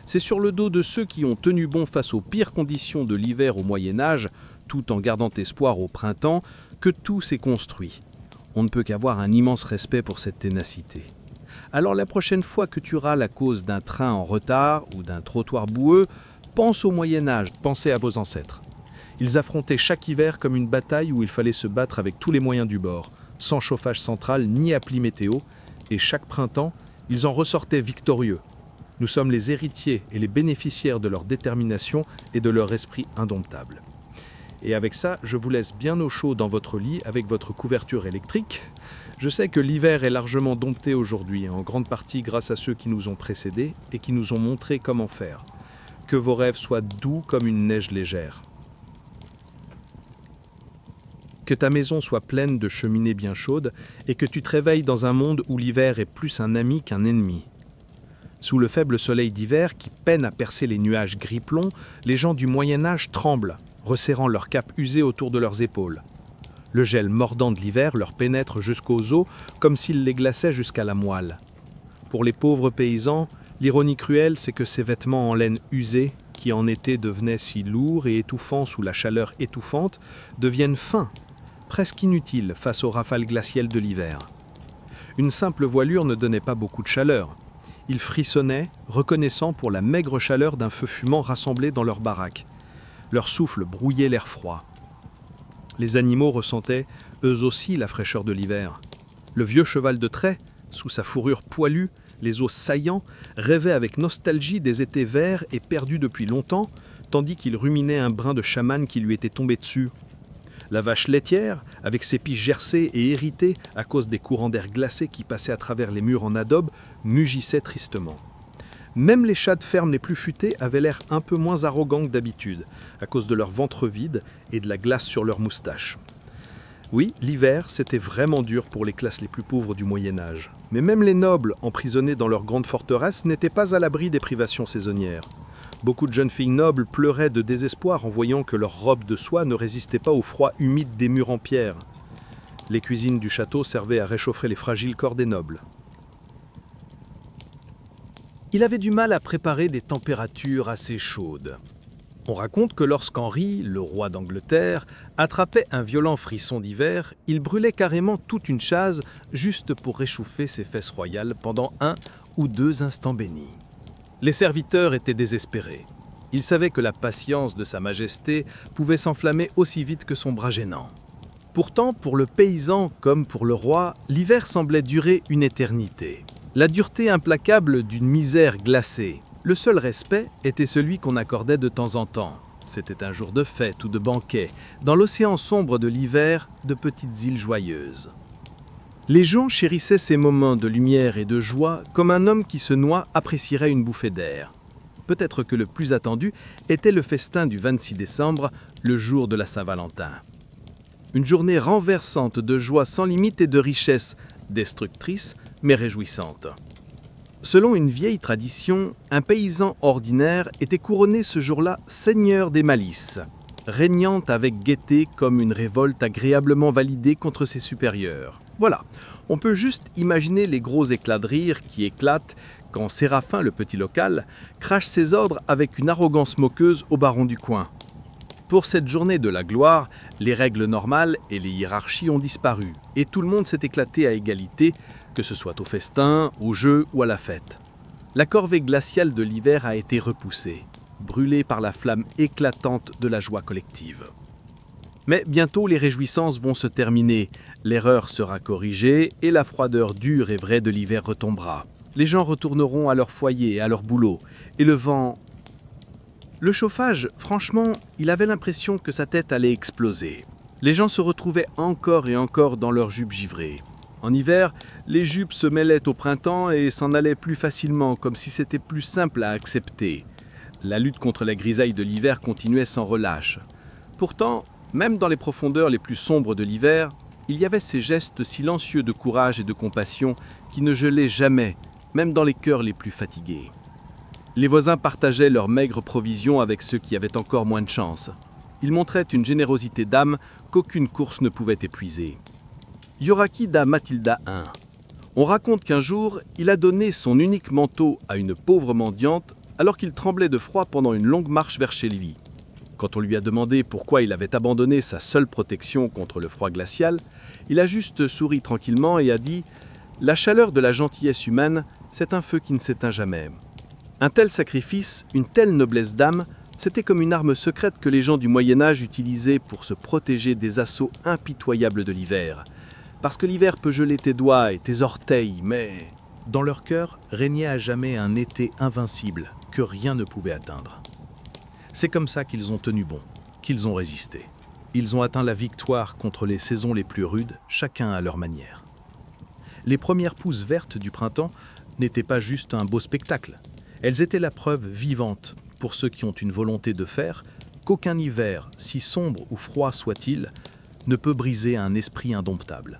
C'est sur le dos de ceux qui ont tenu bon face aux pires conditions de l'hiver au Moyen-Âge, tout en gardant espoir au printemps, que tout s'est construit. On ne peut qu'avoir un immense respect pour cette ténacité. Alors la prochaine fois que tu râles à cause d'un train en retard ou d'un trottoir boueux, pense au Moyen-Âge, pensez à vos ancêtres. Ils affrontaient chaque hiver comme une bataille où il fallait se battre avec tous les moyens du bord, sans chauffage central ni appli météo, et chaque printemps, ils en ressortaient victorieux. Nous sommes les héritiers et les bénéficiaires de leur détermination et de leur esprit indomptable. Et avec ça, je vous laisse bien au chaud dans votre lit avec votre couverture électrique. Je sais que l'hiver est largement dompté aujourd'hui, en grande partie grâce à ceux qui nous ont précédés et qui nous ont montré comment faire. Que vos rêves soient doux comme une neige légère. Que ta maison soit pleine de cheminées bien chaudes et que tu te réveilles dans un monde où l'hiver est plus un ami qu'un ennemi. Sous le faible soleil d'hiver qui peine à percer les nuages gris-plomb, les gens du Moyen-Âge tremblent, resserrant leurs capes usées autour de leurs épaules. Le gel mordant de l'hiver leur pénètre jusqu'aux os comme s'il les glaçait jusqu'à la moelle. Pour les pauvres paysans, l'ironie cruelle, c'est que ces vêtements en laine usés, qui en été devenaient si lourds et étouffants sous la chaleur étouffante, deviennent fins, presque inutiles face aux rafales glaciales de l'hiver. Une simple voilure ne donnait pas beaucoup de chaleur. Ils frissonnaient, reconnaissant pour la maigre chaleur d'un feu fumant rassemblé dans leur baraque. Leur souffle brouillait l'air froid. Les animaux ressentaient, eux aussi, la fraîcheur de l'hiver. Le vieux cheval de trait, sous sa fourrure poilue, les os saillants, rêvait avec nostalgie des étés verts et perdus depuis longtemps, tandis qu'il ruminait un brin de chaman qui lui était tombé dessus. La vache laitière, avec ses pieds gercées et héritées à cause des courants d'air glacés qui passaient à travers les murs en adobe, mugissait tristement. Même les chats de ferme les plus futés avaient l'air un peu moins arrogants que d'habitude, à cause de leur ventre vide et de la glace sur leurs moustaches. Oui, l'hiver, c'était vraiment dur pour les classes les plus pauvres du Moyen-Âge. Mais même les nobles, emprisonnés dans leurs grandes forteresses, n'étaient pas à l'abri des privations saisonnières. Beaucoup de jeunes filles nobles pleuraient de désespoir en voyant que leurs robes de soie ne résistaient pas au froid humide des murs en pierre. Les cuisines du château servaient à réchauffer les fragiles corps des nobles. Il avait du mal à préparer des températures assez chaudes. On raconte que lorsqu'Henri, le roi d'Angleterre, attrapait un violent frisson d'hiver, il brûlait carrément toute une chaise juste pour réchauffer ses fesses royales pendant 1 ou 2 instants bénis. Les serviteurs étaient désespérés. Ils savaient que la patience de Sa Majesté pouvait s'enflammer aussi vite que son bras gênant. Pourtant, pour le paysan comme pour le roi, l'hiver semblait durer une éternité. La dureté implacable d'une misère glacée. Le seul respect était celui qu'on accordait de temps en temps. C'était un jour de fête ou de banquet, dans l'océan sombre de l'hiver, de petites îles joyeuses. Les gens chérissaient ces moments de lumière et de joie comme un homme qui se noie apprécierait une bouffée d'air. Peut-être que le plus attendu était le festin du 26 décembre, le jour de la Saint-Valentin. Une journée renversante de joie sans limite et de richesse, destructrice mais réjouissante. Selon une vieille tradition, un paysan ordinaire était couronné ce jour-là seigneur des malices, régnant avec gaieté comme une révolte agréablement validée contre ses supérieurs. Voilà, on peut juste imaginer les gros éclats de rire qui éclatent quand Séraphin, le petit local, crache ses ordres avec une arrogance moqueuse au baron du coin. Pour cette journée de la gloire, les règles normales et les hiérarchies ont disparu, et tout le monde s'est éclaté à égalité, que ce soit au festin, au jeu ou à la fête. La corvée glaciale de l'hiver a été repoussée, brûlée par la flamme éclatante de la joie collective. Mais bientôt les réjouissances vont se terminer, l'erreur sera corrigée et la froideur dure et vraie de l'hiver retombera. Les gens retourneront à leur foyer et à leur boulot, et le vent Le chauffage, franchement, il avait l'impression que sa tête allait exploser. Les gens se retrouvaient encore et encore dans leurs jupes givrées. En hiver, les jupes se mêlaient au printemps et s'en allaient plus facilement, comme si c'était plus simple à accepter. La lutte contre la grisaille de l'hiver continuait sans relâche. Pourtant, même dans les profondeurs les plus sombres de l'hiver, il y avait ces gestes silencieux de courage et de compassion qui ne gelaient jamais, même dans les cœurs les plus fatigués. Les voisins partageaient leurs maigres provisions avec ceux qui avaient encore moins de chance. Ils montraient une générosité d'âme qu'aucune course ne pouvait épuiser. Yoraki da Matilda I. On raconte qu'un jour, il a donné son unique manteau à une pauvre mendiante alors qu'il tremblait de froid pendant une longue marche vers chez lui. Quand on lui a demandé pourquoi il avait abandonné sa seule protection contre le froid glacial, il a juste souri tranquillement et a dit « La chaleur de la gentillesse humaine, c'est un feu qui ne s'éteint jamais. » Un tel sacrifice, une telle noblesse d'âme, c'était comme une arme secrète que les gens du Moyen-Âge utilisaient pour se protéger des assauts impitoyables de l'hiver. Parce que l'hiver peut geler tes doigts et tes orteils, mais... Dans leur cœur régnait à jamais un été invincible que rien ne pouvait atteindre. C'est comme ça qu'ils ont tenu bon, qu'ils ont résisté. Ils ont atteint la victoire contre les saisons les plus rudes, chacun à leur manière. Les premières pousses vertes du printemps n'étaient pas juste un beau spectacle. Elles étaient la preuve vivante, pour ceux qui ont une volonté de faire, qu'aucun hiver, si sombre ou froid soit-il, ne peut briser un esprit indomptable.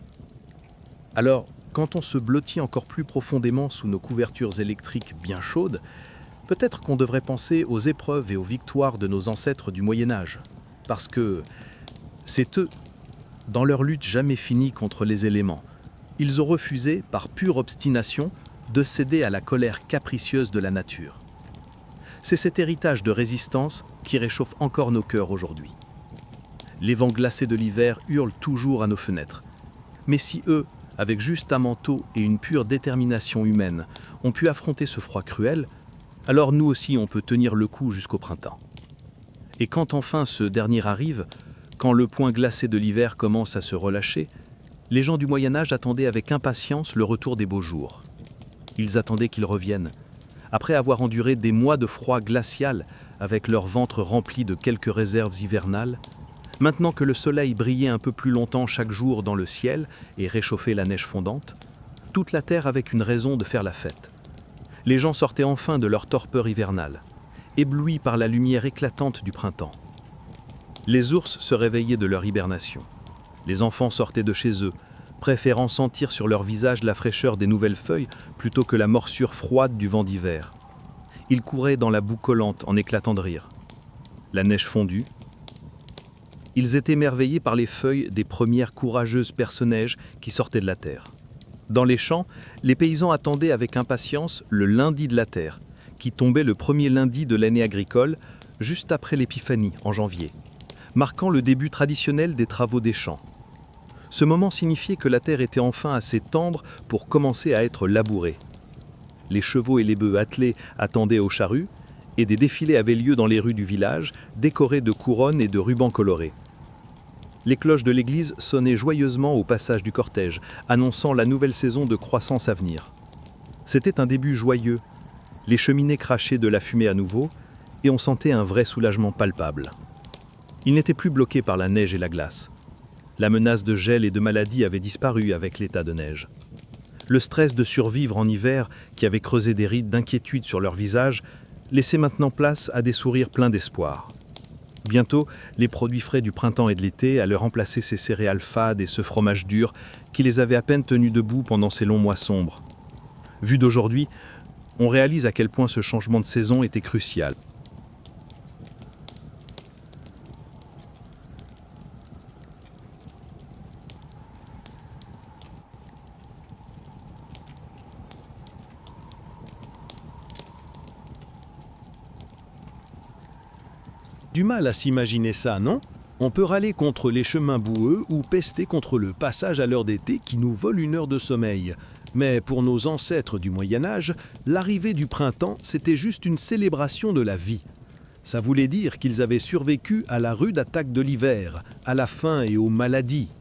Alors, quand on se blottit encore plus profondément sous nos couvertures électriques bien chaudes, peut-être qu'on devrait penser aux épreuves et aux victoires de nos ancêtres du Moyen-Âge. Parce que c'est eux, dans leur lutte jamais finie contre les éléments, ils ont refusé, par pure obstination, de céder à la colère capricieuse de la nature. C'est cet héritage de résistance qui réchauffe encore nos cœurs aujourd'hui. Les vents glacés de l'hiver hurlent toujours à nos fenêtres. Mais si eux, avec juste un manteau et une pure détermination humaine, ont pu affronter ce froid cruel, alors nous aussi on peut tenir le coup jusqu'au printemps. Et quand enfin ce dernier arrive, quand le poing glacé de l'hiver commence à se relâcher, les gens du Moyen-Âge attendaient avec impatience le retour des beaux jours. Ils attendaient qu'ils reviennent, après avoir enduré des mois de froid glacial avec leur ventre rempli de quelques réserves hivernales. Maintenant que le soleil brillait un peu plus longtemps chaque jour dans le ciel et réchauffait la neige fondante, toute la terre avait une raison de faire la fête. Les gens sortaient enfin de leur torpeur hivernale, éblouis par la lumière éclatante du printemps. Les ours se réveillaient de leur hibernation. Les enfants sortaient de chez eux, préférant sentir sur leur visage la fraîcheur des nouvelles feuilles plutôt que la morsure froide du vent d'hiver. Ils couraient dans la boue collante en éclatant de rire. La neige fondue. Ils étaient émerveillés par les feuilles des premières courageuses personnages qui sortaient de la terre. Dans les champs, les paysans attendaient avec impatience le lundi de la terre, qui tombait le premier lundi de l'année agricole, juste après l'épiphanie, en janvier, marquant le début traditionnel des travaux des champs. Ce moment signifiait que la terre était enfin assez tendre pour commencer à être labourée. Les chevaux et les bœufs attelés attendaient aux charrues, et des défilés avaient lieu dans les rues du village, décorés de couronnes et de rubans colorés. Les cloches de l'église sonnaient joyeusement au passage du cortège, annonçant la nouvelle saison de croissance à venir. C'était un début joyeux. Les cheminées crachaient de la fumée à nouveau, et on sentait un vrai soulagement palpable. Ils n'étaient plus bloqués par la neige et la glace. La menace de gel et de maladie avait disparu avec l'état de neige. Le stress de survivre en hiver, qui avait creusé des rides d'inquiétude sur leur visage, laissait maintenant place à des sourires pleins d'espoir. Bientôt, les produits frais du printemps et de l'été allaient remplacer ces céréales fades et ce fromage dur qui les avait à peine tenus debout pendant ces longs mois sombres. Vu d'aujourd'hui, on réalise à quel point ce changement de saison était crucial. Du mal à s'imaginer ça, non? On peut râler contre les chemins boueux ou pester contre le passage à l'heure d'été qui nous vole une heure de sommeil. Mais pour nos ancêtres du Moyen-Âge, l'arrivée du printemps, c'était juste une célébration de la vie. Ça voulait dire qu'ils avaient survécu à la rude attaque de l'hiver, à la faim et aux maladies.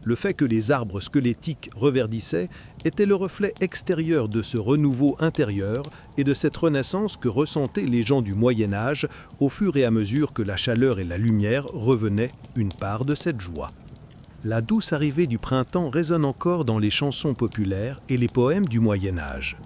Le fait que les arbres squelettiques reverdissaient était le reflet extérieur de ce renouveau intérieur et de cette renaissance que ressentaient les gens du Moyen Âge au fur et à mesure que la chaleur et la lumière revenaient une part de cette joie. La douce arrivée du printemps résonne encore dans les chansons populaires et les poèmes du Moyen Âge.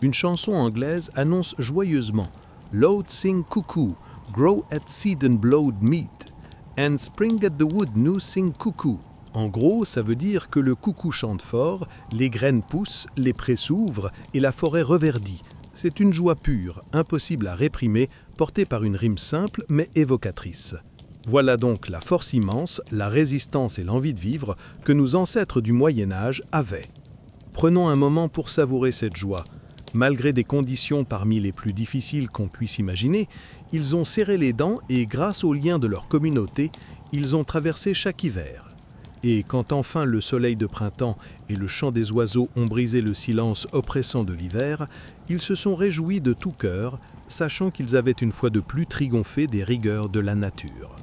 Une chanson anglaise annonce joyeusement « Loud sing cuckoo, grow at seed and blowed meat, and spring at the wood new sing cuckoo ». En gros, ça veut dire que le coucou chante fort, les graines poussent, les prés s'ouvrent et la forêt reverdit. C'est une joie pure, impossible à réprimer, portée par une rime simple mais évocatrice. Voilà donc la force immense, la résistance et l'envie de vivre que nos ancêtres du Moyen Âge avaient. Prenons un moment pour savourer cette joie. Malgré des conditions parmi les plus difficiles qu'on puisse imaginer, ils ont serré les dents et grâce aux liens de leur communauté, ils ont traversé chaque hiver. Et quand enfin le soleil de printemps et le chant des oiseaux ont brisé le silence oppressant de l'hiver, ils se sont réjouis de tout cœur, sachant qu'ils avaient une fois de plus triomphé des rigueurs de la nature.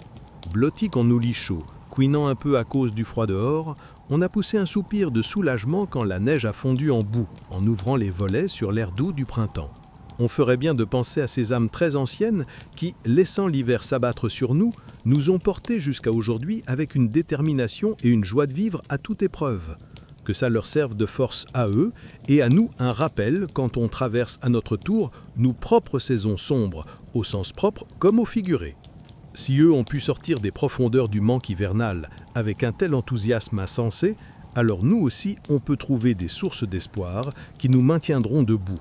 Blottis qu'on nous lit chaud, couinant un peu à cause du froid dehors, on a poussé un soupir de soulagement quand la neige a fondu en boue, en ouvrant les volets sur l'air doux du printemps. On ferait bien de penser à ces âmes très anciennes qui, laissant l'hiver s'abattre sur nous, nous ont portés jusqu'à aujourd'hui avec une détermination et une joie de vivre à toute épreuve. Que ça leur serve de force à eux et à nous un rappel quand on traverse à notre tour nos propres saisons sombres, au sens propre comme au figuré. Si eux ont pu sortir des profondeurs du manque hivernal avec un tel enthousiasme insensé, alors nous aussi on peut trouver des sources d'espoir qui nous maintiendront debout.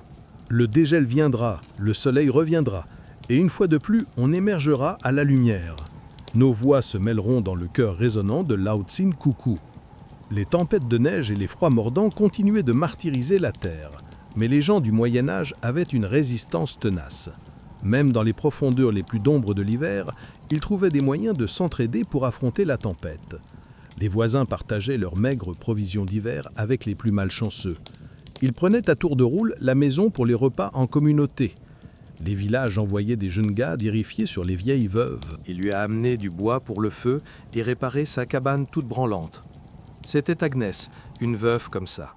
Le dégel viendra, le soleil reviendra, et une fois de plus, on émergera à la lumière. Nos voix se mêleront dans le chœur résonnant de Lao Tsin Coucou. Les tempêtes de neige et les froids mordants continuaient de martyriser la terre, mais les gens du Moyen Âge avaient une résistance tenace. Même dans les profondeurs les plus d'ombre de l'hiver, ils trouvaient des moyens de s'entraider pour affronter la tempête. Les voisins partageaient leurs maigres provisions d'hiver avec les plus malchanceux. Ils prenaient à tour de rôle la maison pour les repas en communauté. Les villages envoyaient des jeunes gars d'érifier sur les vieilles veuves. Il lui a amené du bois pour le feu et réparé sa cabane toute branlante. C'était Agnès, une veuve comme ça,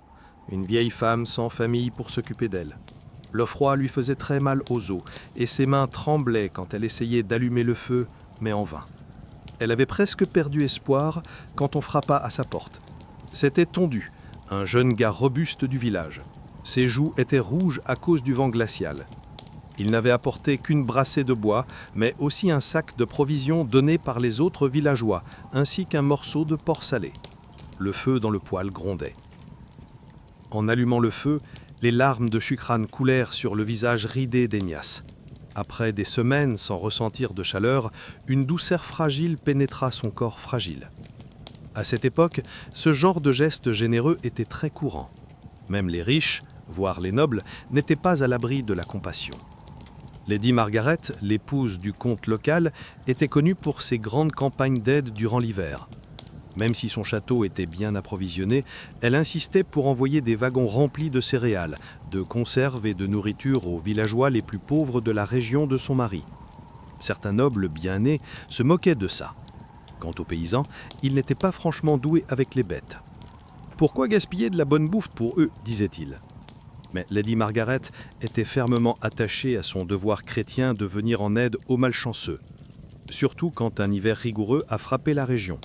une vieille femme sans famille pour s'occuper d'elle. Le froid lui faisait très mal aux os et ses mains tremblaient quand elle essayait d'allumer le feu, mais en vain. Elle avait presque perdu espoir quand on frappa à sa porte. C'était Tondu, un jeune gars robuste du village. Ses joues étaient rouges à cause du vent glacial. Il n'avait apporté qu'une brassée de bois, mais aussi un sac de provisions donné par les autres villageois, ainsi qu'un morceau de porc salé. Le feu dans le poêle grondait. En allumant le feu, les larmes de Shukran coulèrent sur le visage ridé d'Enias. Après des semaines sans ressentir de chaleur, une douceur fragile pénétra son corps fragile. À cette époque, ce genre de geste généreux était très courant. Même les riches, voire les nobles, n'étaient pas à l'abri de la compassion. Lady Margaret, l'épouse du comte local, était connue pour ses grandes campagnes d'aide durant l'hiver. Même si son château était bien approvisionné, elle insistait pour envoyer des wagons remplis de céréales, de conserves et de nourriture aux villageois les plus pauvres de la région de son mari. Certains nobles bien nés se moquaient de ça. Quant aux paysans, ils n'étaient pas franchement doués avec les bêtes. « Pourquoi gaspiller de la bonne bouffe pour eux ?» disait-il. Mais Lady Margaret était fermement attachée à son devoir chrétien de venir en aide aux malchanceux, surtout quand un hiver rigoureux a frappé la région.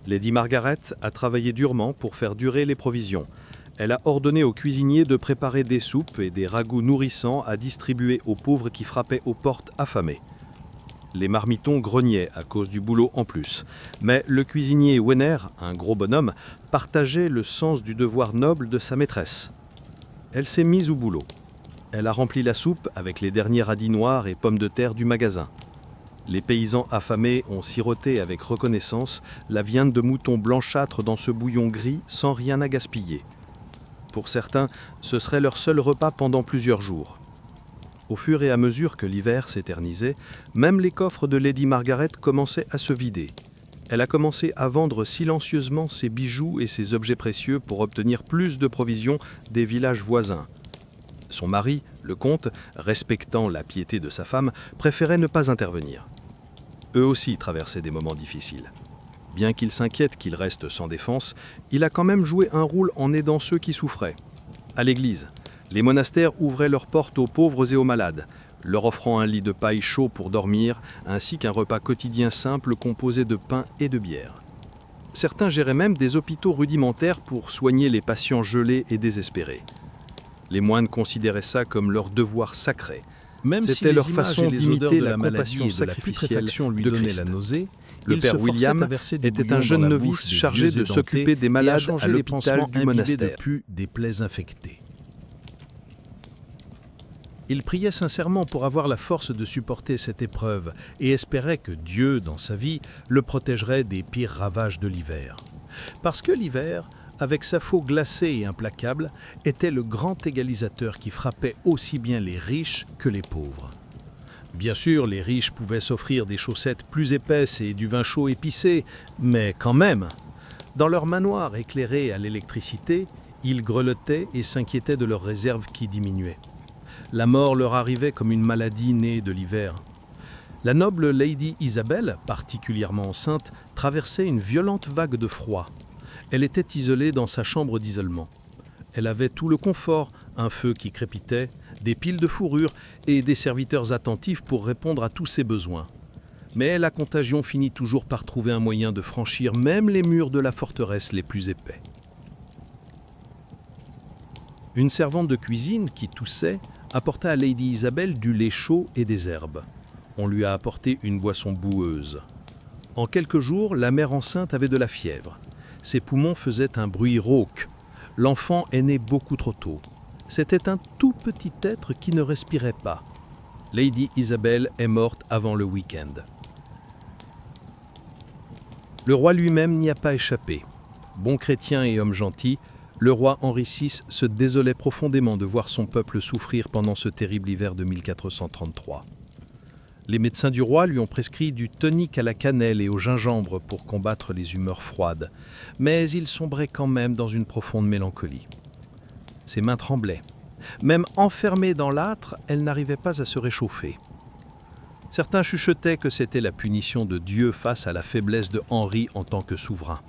Lady Margaret a travaillé durement pour faire durer les provisions. Elle a ordonné aux cuisiniers de préparer des soupes et des ragoûts nourrissants à distribuer aux pauvres qui frappaient aux portes affamés. Les marmitons grognaient à cause du boulot en plus. Mais le cuisinier Wenner, un gros bonhomme, partageait le sens du devoir noble de sa maîtresse. Elle s'est mise au boulot. Elle a rempli la soupe avec les derniers radis noirs et pommes de terre du magasin. Les paysans affamés ont siroté avec reconnaissance la viande de mouton blanchâtre dans ce bouillon gris sans rien à gaspiller. Pour certains, ce serait leur seul repas pendant plusieurs jours. Au fur et à mesure que l'hiver s'éternisait, même les coffres de Lady Margaret commençaient à se vider. Elle a commencé à vendre silencieusement ses bijoux et ses objets précieux pour obtenir plus de provisions des villages voisins. Son mari, le comte, respectant la piété de sa femme, préférait ne pas intervenir. Eux aussi traversaient des moments difficiles. Bien qu'il s'inquiète qu'il reste sans défense, il a quand même joué un rôle en aidant ceux qui souffraient. À l'église, les monastères ouvraient leurs portes aux pauvres et aux malades, leur offrant un lit de paille chaud pour dormir, ainsi qu'un repas quotidien simple composé de pain et de bière. Certains géraient même des hôpitaux rudimentaires pour soigner les patients gelés et désespérés. Les moines considéraient ça comme leur devoir sacré. Même si C'était les leur images façon et les odeurs d'imiter de la la maladie compassion et de la sacrificielle putréfaction lui de donnaient Christ. la nausée, Le il père se forçait William à verser du était bouillon un jeune dans la novice bouche des chargé vieux de édentés s'occuper des et à malades changer à les l'hôpital pansements du imbibés monastère. de pus des plaies infectées. Il priait sincèrement pour avoir la force de supporter cette épreuve et espérait que Dieu, dans sa vie, le protégerait des pires ravages de l'hiver. Parce que l'hiver, avec sa faux glacée et implacable, était le grand égalisateur qui frappait aussi bien les riches que les pauvres. Bien sûr, les riches pouvaient s'offrir des chaussettes plus épaisses et du vin chaud épicé, mais quand même, dans leur manoir éclairé à l'électricité, ils grelottaient et s'inquiétaient de leurs réserves qui diminuaient. La mort leur arrivait comme une maladie née de l'hiver. La noble Lady Isabelle, particulièrement enceinte, traversait une violente vague de froid. Elle était isolée dans sa chambre d'isolement. Elle avait tout le confort, un feu qui crépitait, des piles de fourrure et des serviteurs attentifs pour répondre à tous ses besoins. Mais la contagion finit toujours par trouver un moyen de franchir même les murs de la forteresse les plus épais. Une servante de cuisine qui toussait apporta à Lady Isabelle du lait chaud et des herbes. On lui a apporté une boisson boueuse. En quelques jours, la mère enceinte avait de la fièvre. Ses poumons faisaient un bruit rauque. L'enfant est né beaucoup trop tôt. C'était un tout petit être qui ne respirait pas. Lady Isabelle est morte avant le week-end. Le roi lui-même n'y a pas échappé. Bon chrétien et homme gentil, le roi Henri VI se désolait profondément de voir son peuple souffrir pendant ce terrible hiver de 1433. Les médecins du roi lui ont prescrit du tonique à la cannelle et au gingembre pour combattre les humeurs froides, mais il sombrait quand même dans une profonde mélancolie. Ses mains tremblaient. Même enfermée dans l'âtre, elle n'arrivait pas à se réchauffer. Certains chuchotaient que c'était la punition de Dieu face à la faiblesse de Henri en tant que souverain.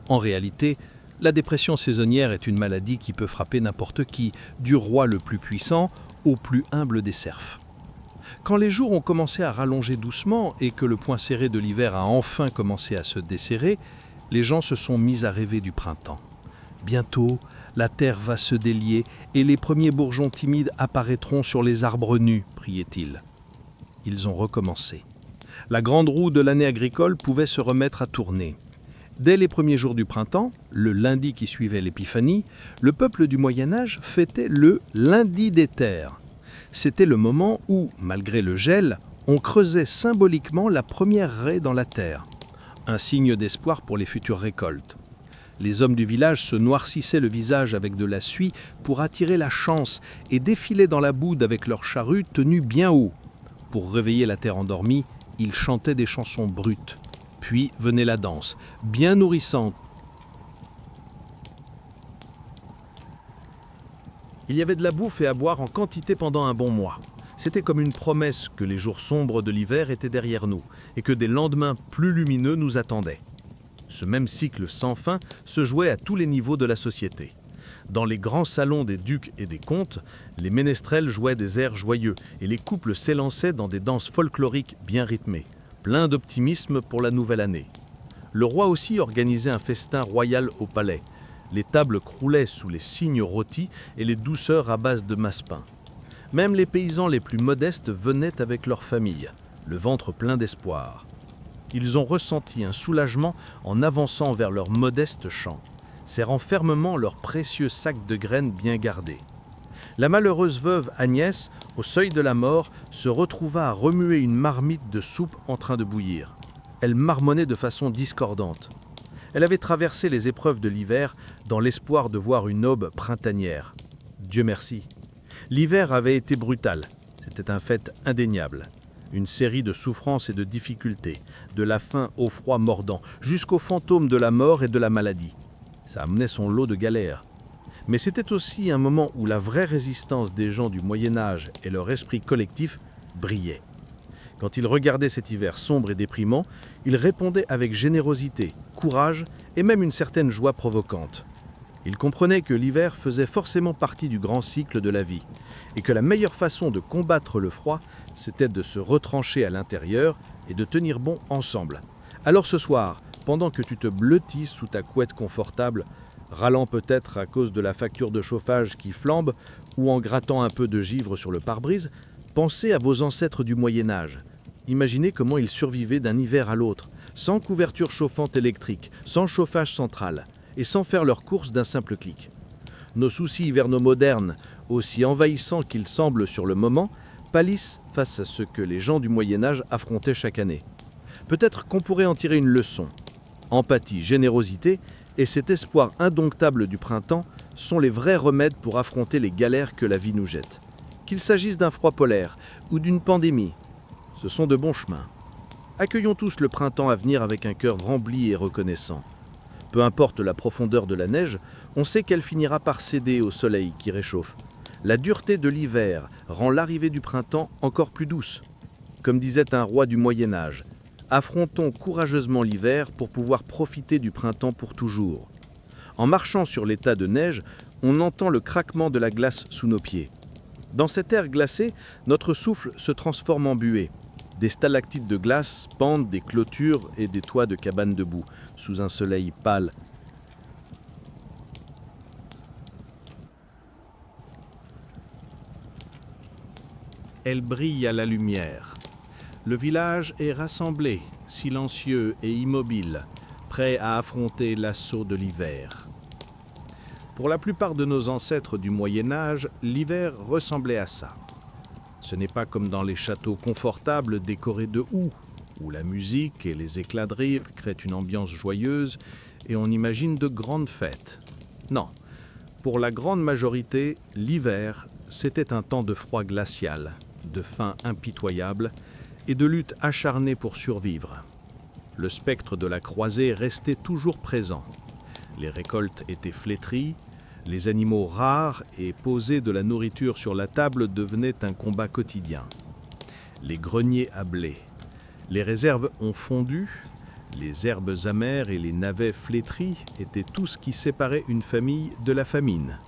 En réalité, la dépression saisonnière est une maladie qui peut frapper n'importe qui, du roi le plus puissant au plus humble des serfs. Quand les jours ont commencé à rallonger doucement et que le poing serré de l'hiver a enfin commencé à se desserrer, les gens se sont mis à rêver du printemps. Bientôt, la terre va se délier et les premiers bourgeons timides apparaîtront sur les arbres nus, priait-il. Ils ont recommencé. La grande roue de l'année agricole pouvait se remettre à tourner. Dès les premiers jours du printemps, le lundi qui suivait l'épiphanie, le peuple du Moyen-Âge fêtait le lundi des terres. C'était le moment où, malgré le gel, on creusait symboliquement la première raie dans la terre, un signe d'espoir pour les futures récoltes. Les hommes du village se noircissaient le visage avec de la suie pour attirer la chance et défilaient dans la boue avec leurs charrues tenues bien haut. Pour réveiller la terre endormie, ils chantaient des chansons brutes. Puis venait la danse, bien nourrissante. Il y avait de la bouffe et à boire en quantité pendant un bon mois. C'était comme une promesse que les jours sombres de l'hiver étaient derrière nous et que des lendemains plus lumineux nous attendaient. Ce même cycle sans fin se jouait à tous les niveaux de la société. Dans les grands salons des ducs et des comtes, les ménestrels jouaient des airs joyeux et les couples s'élançaient dans des danses folkloriques bien rythmées, plein d'optimisme pour la nouvelle année. Le roi aussi organisait un festin royal au palais. Les tables croulaient sous les cygnes rôtis et les douceurs à base de massepain. Même les paysans les plus modestes venaient avec leur famille, le ventre plein d'espoir. Ils ont ressenti un soulagement en avançant vers leur modeste champ, serrant fermement leurs précieux sacs de graines bien gardés. La malheureuse veuve Agnès, au seuil de la mort, se retrouva à remuer une marmite de soupe en train de bouillir. Elle marmonnait de façon discordante. Elle avait traversé les épreuves de l'hiver dans l'espoir de voir une aube printanière. Dieu merci. L'hiver avait été brutal. C'était un fait indéniable. Une série de souffrances et de difficultés, de la faim au froid mordant, jusqu'au fantôme de la mort et de la maladie. Ça amenait son lot de galères. Mais c'était aussi un moment où la vraie résistance des gens du Moyen-Âge et leur esprit collectif brillaient. Quand il regardait cet hiver sombre et déprimant, il répondait avec générosité, courage et même une certaine joie provocante. Il comprenait que l'hiver faisait forcément partie du grand cycle de la vie, et que la meilleure façon de combattre le froid, c'était de se retrancher à l'intérieur et de tenir bon ensemble. Alors ce soir, pendant que tu te blottis sous ta couette confortable, râlant peut-être à cause de la facture de chauffage qui flambe ou en grattant un peu de givre sur le pare-brise, pensez à vos ancêtres du Moyen-Âge. Imaginez comment ils survivaient d'un hiver à l'autre, sans couverture chauffante électrique, sans chauffage central, et sans faire leurs courses d'un simple clic. Nos soucis hivernaux modernes, aussi envahissants qu'ils semblent sur le moment, pâlissent face à ce que les gens du Moyen-Âge affrontaient chaque année. Peut-être qu'on pourrait en tirer une leçon. Empathie, générosité et cet espoir indomptable du printemps sont les vrais remèdes pour affronter les galères que la vie nous jette. Qu'il s'agisse d'un froid polaire ou d'une pandémie, ce sont de bons chemins. Accueillons tous le printemps à venir avec un cœur rempli et reconnaissant. Peu importe la profondeur de la neige, on sait qu'elle finira par céder au soleil qui réchauffe. La dureté de l'hiver rend l'arrivée du printemps encore plus douce. Comme disait un roi du Moyen-Âge, affrontons courageusement l'hiver pour pouvoir profiter du printemps pour toujours. En marchant sur les tas de neige, on entend le craquement de la glace sous nos pieds. Dans cet air glacé, notre souffle se transforme en buée. Des stalactites de glace pendent des clôtures et des toits de cabanes debout, sous un soleil pâle. Elle brille à la lumière. Le village est rassemblé, silencieux et immobile, prêt à affronter l'assaut de l'hiver. Pour la plupart de nos ancêtres du Moyen-Âge, l'hiver ressemblait à ça. Ce n'est pas comme dans les châteaux confortables décorés de houx, où la musique et les éclats de rire créent une ambiance joyeuse et on imagine de grandes fêtes. Non, pour la grande majorité, l'hiver, c'était un temps de froid glacial, de faim impitoyable et de lutte acharnée pour survivre. Le spectre de la croisée restait toujours présent. Les récoltes étaient flétries, les animaux rares et poser de la nourriture sur la table devenaient un combat quotidien. Les greniers à blé, les réserves ont fondu, les herbes amères et les navets flétris étaient tout ce qui séparait une famille de la famine.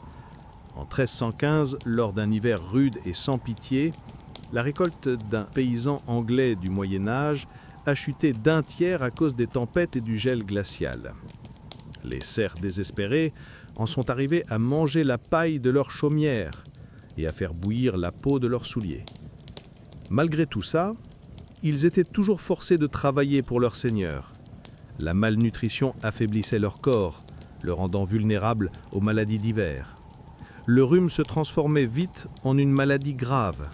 En 1315, lors d'un hiver rude et sans pitié, la récolte d'un paysan anglais du Moyen-Âge a chuté d'un tiers à cause des tempêtes et du gel glacial. Les serfs désespérés en sont arrivés à manger la paille de leurs chaumières et à faire bouillir la peau de leurs souliers. Malgré tout ça, ils étaient toujours forcés de travailler pour leur seigneur. La malnutrition affaiblissait leur corps, le rendant vulnérable aux maladies d'hiver. Le rhume se transformait vite en une maladie grave.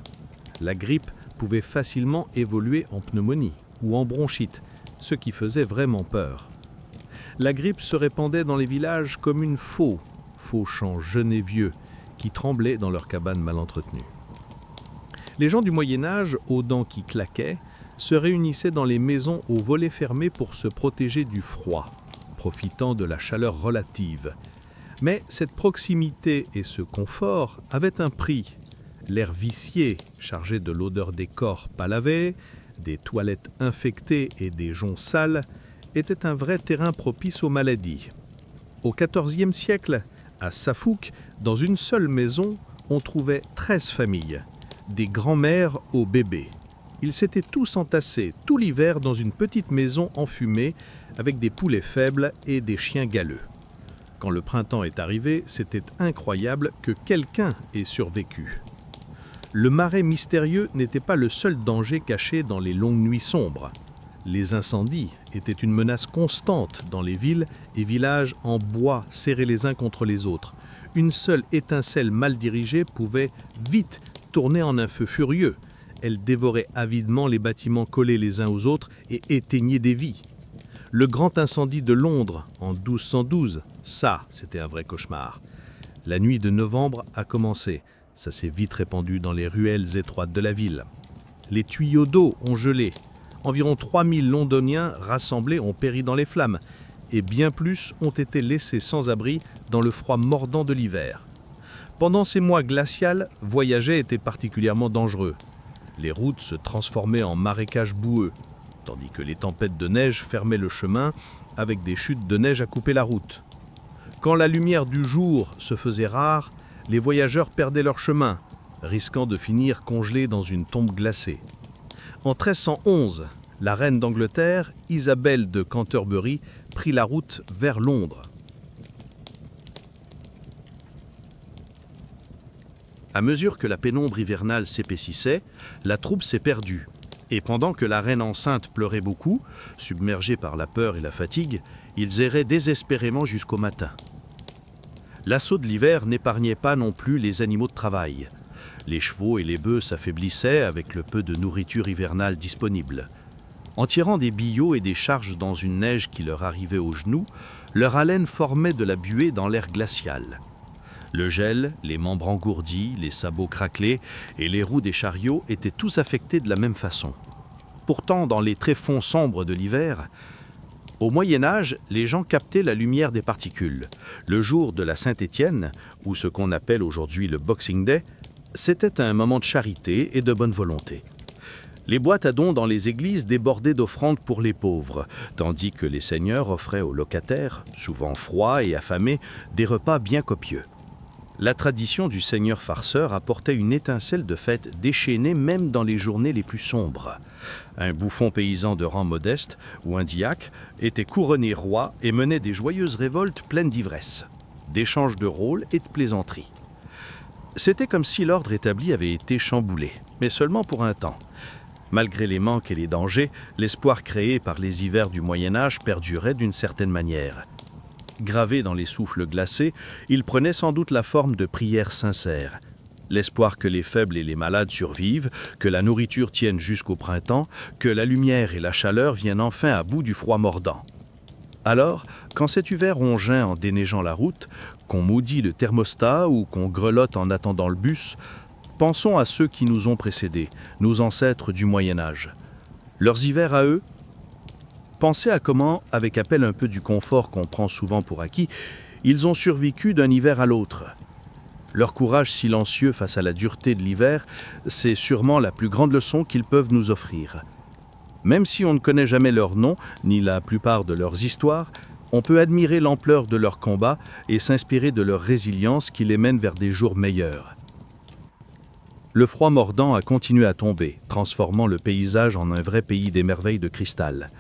La grippe pouvait facilement évoluer en pneumonie ou en bronchite, ce qui faisait vraiment peur. La grippe se répandait dans les villages comme une faux chant jeunes et vieux, qui tremblaient dans leurs cabanes mal entretenues. Les gens du Moyen-Âge, aux dents qui claquaient, se réunissaient dans les maisons aux volets fermés pour se protéger du froid, profitant de la chaleur relative. Mais cette proximité et ce confort avaient un prix. L'air vicié, chargé de l'odeur des corps pas lavés, des toilettes infectées et des joncs sales, était un vrai terrain propice aux maladies. Au XIVe siècle, à Safouk, dans une seule maison, on trouvait 13 familles, des grands-mères aux bébés. Ils s'étaient tous entassés tout l'hiver dans une petite maison enfumée avec des poulets faibles et des chiens galeux. Quand le printemps est arrivé, c'était incroyable que quelqu'un ait survécu. Le marais mystérieux n'était pas le seul danger caché dans les longues nuits sombres. Les incendies étaient une menace constante dans les villes et villages en bois serrés les uns contre les autres. Une seule étincelle mal dirigée pouvait vite tourner en un feu furieux. Elle dévorait avidement les bâtiments collés les uns aux autres et éteignait des vies. Le grand incendie de Londres en 1212, ça, c'était un vrai cauchemar. La nuit de novembre a commencé. Ça s'est vite répandu dans les ruelles étroites de la ville. Les tuyaux d'eau ont gelé. Environ 3000 Londoniens rassemblés ont péri dans les flammes et bien plus ont été laissés sans abri dans le froid mordant de l'hiver. Pendant ces mois glacials, voyager était particulièrement dangereux. Les routes se transformaient en marécages boueux, tandis que les tempêtes de neige fermaient le chemin avec des chutes de neige à couper la route. Quand la lumière du jour se faisait rare, les voyageurs perdaient leur chemin, risquant de finir congelés dans une tombe glacée. En 1311, la reine d'Angleterre, Isabelle de Canterbury, prit la route vers Londres. À mesure que la pénombre hivernale s'épaississait, la troupe s'est perdue. Et pendant que la reine enceinte pleurait beaucoup, submergée par la peur et la fatigue, ils erraient désespérément jusqu'au matin. L'assaut de l'hiver n'épargnait pas non plus les animaux de travail. Les chevaux et les bœufs s'affaiblissaient avec le peu de nourriture hivernale disponible. En tirant des billots et des charges dans une neige qui leur arrivait aux genoux, leur haleine formait de la buée dans l'air glacial. Le gel, les membres engourdis, les sabots craquelés et les roues des chariots étaient tous affectés de la même façon. Pourtant, dans les tréfonds sombres de l'hiver, au Moyen-Âge, les gens captaient la lumière des particules. Le jour de la Saint-Étienne, ou ce qu'on appelle aujourd'hui le Boxing Day, c'était un moment de charité et de bonne volonté. Les boîtes à dons dans les églises débordaient d'offrandes pour les pauvres, tandis que les seigneurs offraient aux locataires, souvent froids et affamés, des repas bien copieux. La tradition du seigneur farceur apportait une étincelle de fête déchaînée même dans les journées les plus sombres. Un bouffon paysan de rang modeste, ou un diacre, était couronné roi et menait des joyeuses révoltes pleines d'ivresse, d'échanges de rôles et de plaisanteries. C'était comme si l'ordre établi avait été chamboulé, mais seulement pour un temps. Malgré les manques et les dangers, l'espoir créé par les hivers du Moyen-Âge perdurait d'une certaine manière. Gravé dans les souffles glacés, il prenait sans doute la forme de prières sincères. L'espoir que les faibles et les malades survivent, que la nourriture tienne jusqu'au printemps, que la lumière et la chaleur viennent enfin à bout du froid mordant. Alors, quand cet hiver ongin en déneigeant la route, qu'on maudit le thermostat ou qu'on grelotte en attendant le bus, pensons à ceux qui nous ont précédés, nos ancêtres du Moyen-Âge. Leurs hivers à eux, pensez à comment, avec appel un peu du confort qu'on prend souvent pour acquis, ils ont survécu d'un hiver à l'autre. Leur courage silencieux face à la dureté de l'hiver, c'est sûrement la plus grande leçon qu'ils peuvent nous offrir. Même si on ne connaît jamais leur nom, ni la plupart de leurs histoires, on peut admirer l'ampleur de leurs combats et s'inspirer de leur résilience qui les mène vers des jours meilleurs. Le froid mordant a continué à tomber, transformant le paysage en un vrai pays des merveilles de cristal.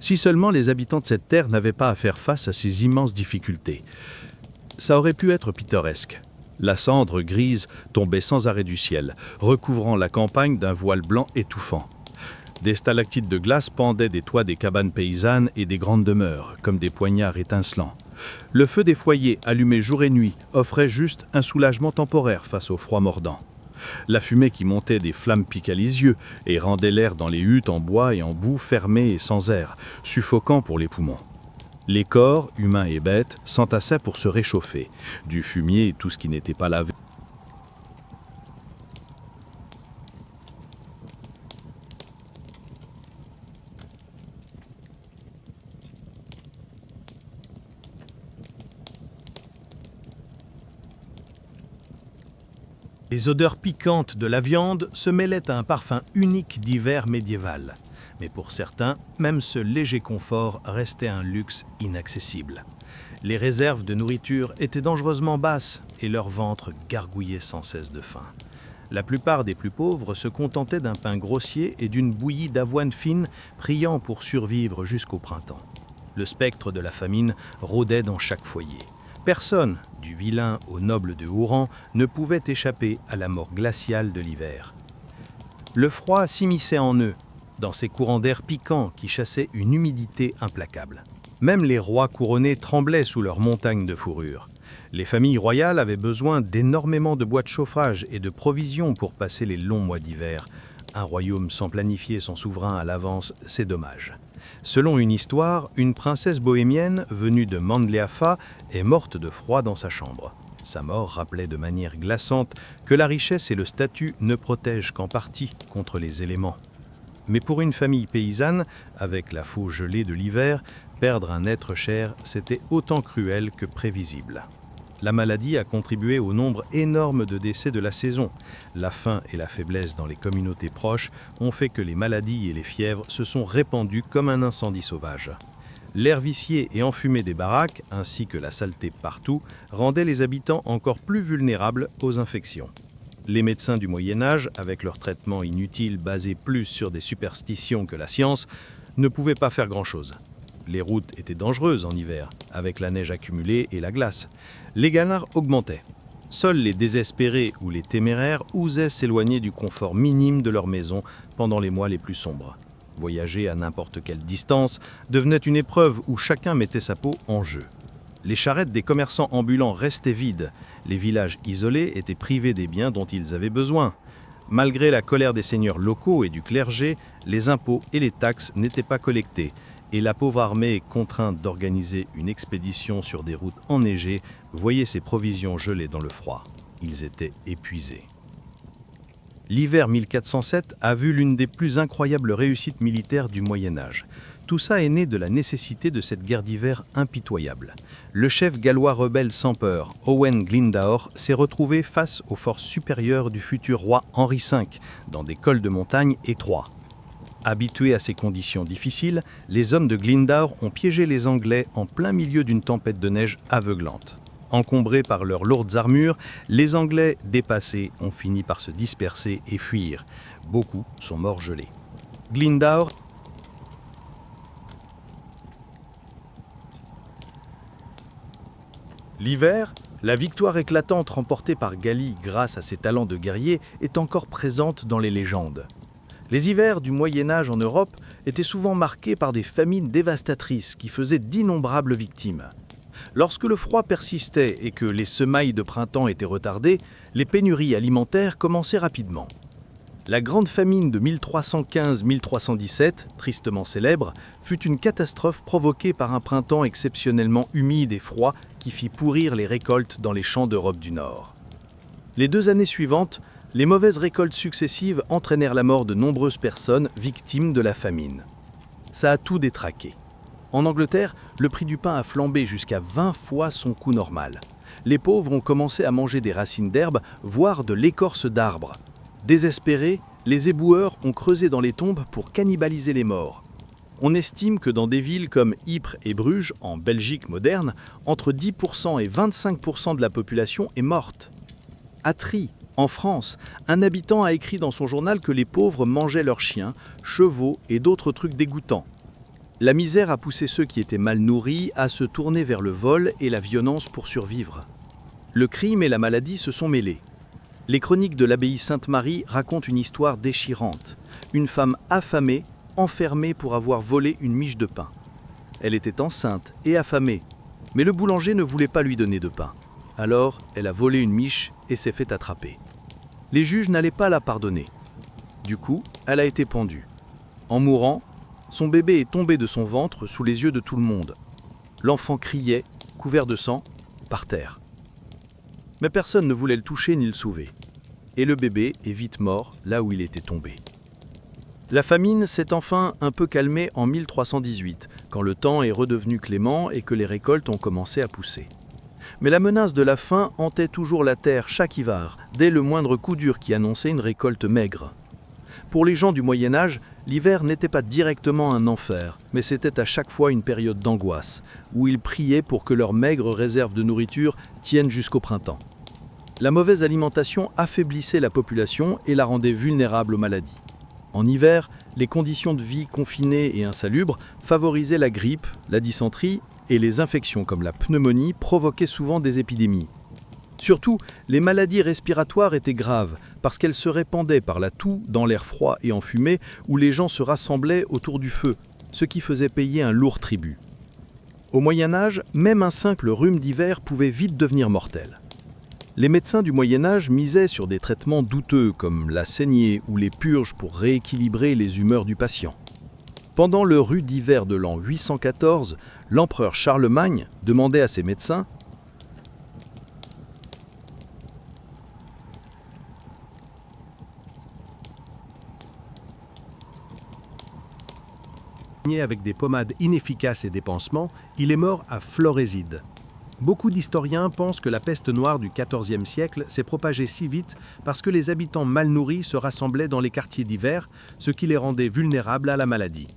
Si seulement les habitants de cette terre n'avaient pas à faire face à ces immenses difficultés. Ça aurait pu être pittoresque. La cendre grise tombait sans arrêt du ciel, recouvrant la campagne d'un voile blanc étouffant. Des stalactites de glace pendaient des toits des cabanes paysannes et des grandes demeures, comme des poignards étincelants. Le feu des foyers, allumé jour et nuit, offrait juste un soulagement temporaire face au froid mordant. La fumée qui montait des flammes piquait les yeux et rendait l'air dans les huttes en bois et en boue fermé et sans air, suffocant pour les poumons. Les corps, humains et bêtes, s'entassaient pour se réchauffer, du fumier et tout ce qui n'était pas lavé. Les odeurs piquantes de la viande se mêlaient à un parfum unique d'hiver médiéval. Mais pour certains, même ce léger confort restait un luxe inaccessible. Les réserves de nourriture étaient dangereusement basses et leur ventre gargouillait sans cesse de faim. La plupart des plus pauvres se contentaient d'un pain grossier et d'une bouillie d'avoine fine, priant pour survivre jusqu'au printemps. Le spectre de la famine rôdait dans chaque foyer. Personne, du vilain au noble de haut rang, ne pouvait échapper à la mort glaciale de l'hiver. Le froid s'immisçait en eux, dans ces courants d'air piquants qui chassaient une humidité implacable. Même les rois couronnés tremblaient sous leurs montagnes de fourrure. Les familles royales avaient besoin d'énormément de bois de chauffage et de provisions pour passer les longs mois d'hiver. Un royaume sans planifier son souverain à l'avance, c'est dommage. Selon une histoire, une princesse bohémienne venue de Mandliafa est morte de froid dans sa chambre. Sa mort rappelait de manière glaçante que la richesse et le statut ne protègent qu'en partie contre les éléments. Mais pour une famille paysanne, avec la faux gelée de l'hiver, perdre un être cher, c'était autant cruel que prévisible. La maladie a contribué au nombre énorme de décès de la saison. La faim et la faiblesse dans les communautés proches ont fait que les maladies et les fièvres se sont répandues comme un incendie sauvage. L'air vicié et enfumé des baraques, ainsi que la saleté partout, rendaient les habitants encore plus vulnérables aux infections. Les médecins du Moyen-Âge, avec leur traitement inutile basé plus sur des superstitions que la science, ne pouvaient pas faire grand-chose. Les routes étaient dangereuses en hiver, avec la neige accumulée et la glace. Les galères augmentaient. Seuls les désespérés ou les téméraires osaient s'éloigner du confort minime de leur maison pendant les mois les plus sombres. Voyager à n'importe quelle distance devenait une épreuve où chacun mettait sa peau en jeu. Les charrettes des commerçants ambulants restaient vides. Les villages isolés étaient privés des biens dont ils avaient besoin. Malgré la colère des seigneurs locaux et du clergé, les impôts et les taxes n'étaient pas collectés, et la pauvre armée, contrainte d'organiser une expédition sur des routes enneigées, voyait ses provisions gelées dans le froid. Ils étaient épuisés. L'hiver 1407 a vu l'une des plus incroyables réussites militaires du Moyen-Âge. Tout ça est né de la nécessité de cette guerre d'hiver impitoyable. Le chef gallois rebelle sans peur, Owen Glendower, s'est retrouvé face aux forces supérieures du futur roi Henri V, dans des cols de montagne étroits. Habitués à ces conditions difficiles, les hommes de Glendower ont piégé les Anglais en plein milieu d'une tempête de neige aveuglante. Encombrés par leurs lourdes armures, les Anglais, dépassés, ont fini par se disperser et fuir. Beaucoup sont morts gelés. Glendower L'hiver, la victoire éclatante remportée par Gali grâce à ses talents de guerrier est encore présente dans les légendes. Les hivers du Moyen-Âge en Europe étaient souvent marqués par des famines dévastatrices qui faisaient d'innombrables victimes. Lorsque le froid persistait et que les semailles de printemps étaient retardées, les pénuries alimentaires commençaient rapidement. La grande famine de 1315-1317, tristement célèbre, fut une catastrophe provoquée par un printemps exceptionnellement humide et froid qui fit pourrir les récoltes dans les champs d'Europe du Nord. Les 2 années suivantes, les mauvaises récoltes successives entraînèrent la mort de nombreuses personnes victimes de la famine. Ça a tout détraqué. En Angleterre, le prix du pain a flambé jusqu'à 20 fois son coût normal. Les pauvres ont commencé à manger des racines d'herbe, voire de l'écorce d'arbres. Désespérés, les éboueurs ont creusé dans les tombes pour cannibaliser les morts. On estime que dans des villes comme Ypres et Bruges, en Belgique moderne, entre 10% et 25% de la population est morte. À Trie, en France, un habitant a écrit dans son journal que les pauvres mangeaient leurs chiens, chevaux et d'autres trucs dégoûtants. La misère a poussé ceux qui étaient mal nourris à se tourner vers le vol et la violence pour survivre. Le crime et la maladie se sont mêlés. Les chroniques de l'abbaye Sainte-Marie racontent une histoire déchirante. Une femme affamée, enfermée pour avoir volé une miche de pain. Elle était enceinte et affamée, mais le boulanger ne voulait pas lui donner de pain. Alors, elle a volé une miche et s'est fait attraper. Les juges n'allaient pas la pardonner. Du coup, elle a été pendue. En mourant, son bébé est tombé de son ventre sous les yeux de tout le monde. L'enfant criait, couvert de sang, par terre. Mais personne ne voulait le toucher ni le sauver. Et le bébé est vite mort là où il était tombé. La famine s'est enfin un peu calmée en 1318, quand le temps est redevenu clément et que les récoltes ont commencé à pousser. Mais la menace de la faim hantait toujours la terre chaque hiver, dès le moindre coup dur qui annonçait une récolte maigre. Pour les gens du Moyen-Âge, l'hiver n'était pas directement un enfer, mais c'était à chaque fois une période d'angoisse, où ils priaient pour que leurs maigres réserves de nourriture tiennent jusqu'au printemps. La mauvaise alimentation affaiblissait la population et la rendait vulnérable aux maladies. En hiver, les conditions de vie confinées et insalubres favorisaient la grippe, la dysenterie et les infections comme la pneumonie provoquaient souvent des épidémies. Surtout, les maladies respiratoires étaient graves parce qu'elles se répandaient par la toux dans l'air froid et enfumé où les gens se rassemblaient autour du feu, ce qui faisait payer un lourd tribut. Au Moyen-Âge, même un simple rhume d'hiver pouvait vite devenir mortel. Les médecins du Moyen-Âge misaient sur des traitements douteux comme la saignée ou les purges pour rééquilibrer les humeurs du patient. Pendant le rude hiver de l'an 814, l'empereur Charlemagne demandait à ses médecins avec des pommades inefficaces et des pansements, il est mort à Florézide. Beaucoup d'historiens pensent que la peste noire du XIVe siècle s'est propagée si vite parce que les habitants mal nourris se rassemblaient dans les quartiers divers, ce qui les rendait vulnérables à la maladie.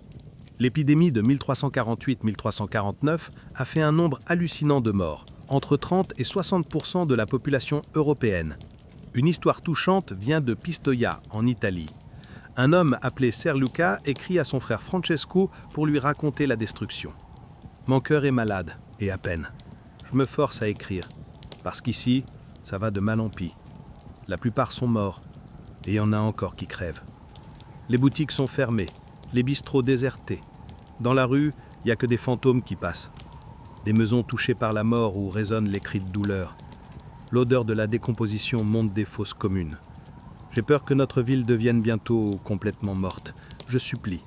L'épidémie de 1348-1349 a fait un nombre hallucinant de morts, entre 30 et 60% de la population européenne. Une histoire touchante vient de Pistoia, en Italie. Un homme appelé Ser Luca écrit à son frère Francesco pour lui raconter la destruction. « Mon cœur est malade, et à peine. Je me force à écrire, parce qu'ici, ça va de mal en pis. La plupart sont morts, et il y en a encore qui crèvent. Les boutiques sont fermées, les bistrots désertés. Dans la rue, il n'y a que des fantômes qui passent. Des maisons touchées par la mort où résonnent les cris de douleur. L'odeur de la décomposition monte des fosses communes. J'ai peur que notre ville devienne bientôt complètement morte. Je supplie,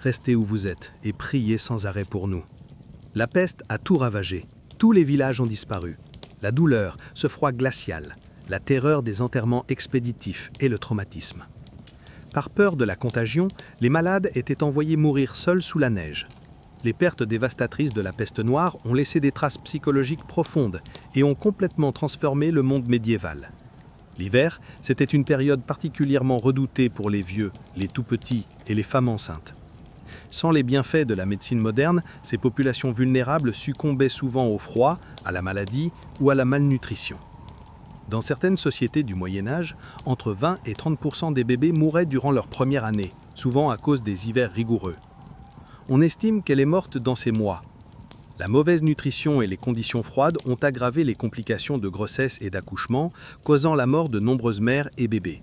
restez où vous êtes et priez sans arrêt pour nous. » La peste a tout ravagé. Tous les villages ont disparu. La douleur, ce froid glacial, la terreur des enterrements expéditifs et le traumatisme. Par peur de la contagion, les malades étaient envoyés mourir seuls sous la neige. Les pertes dévastatrices de la peste noire ont laissé des traces psychologiques profondes et ont complètement transformé le monde médiéval. L'hiver, c'était une période particulièrement redoutée pour les vieux, les tout-petits et les femmes enceintes. Sans les bienfaits de la médecine moderne, ces populations vulnérables succombaient souvent au froid, à la maladie ou à la malnutrition. Dans certaines sociétés du Moyen-Âge, entre 20 et 30% des bébés mouraient durant leur première année, souvent à cause des hivers rigoureux. On estime qu'elle est morte dans ces mois. La mauvaise nutrition et les conditions froides ont aggravé les complications de grossesse et d'accouchement, causant la mort de nombreuses mères et bébés.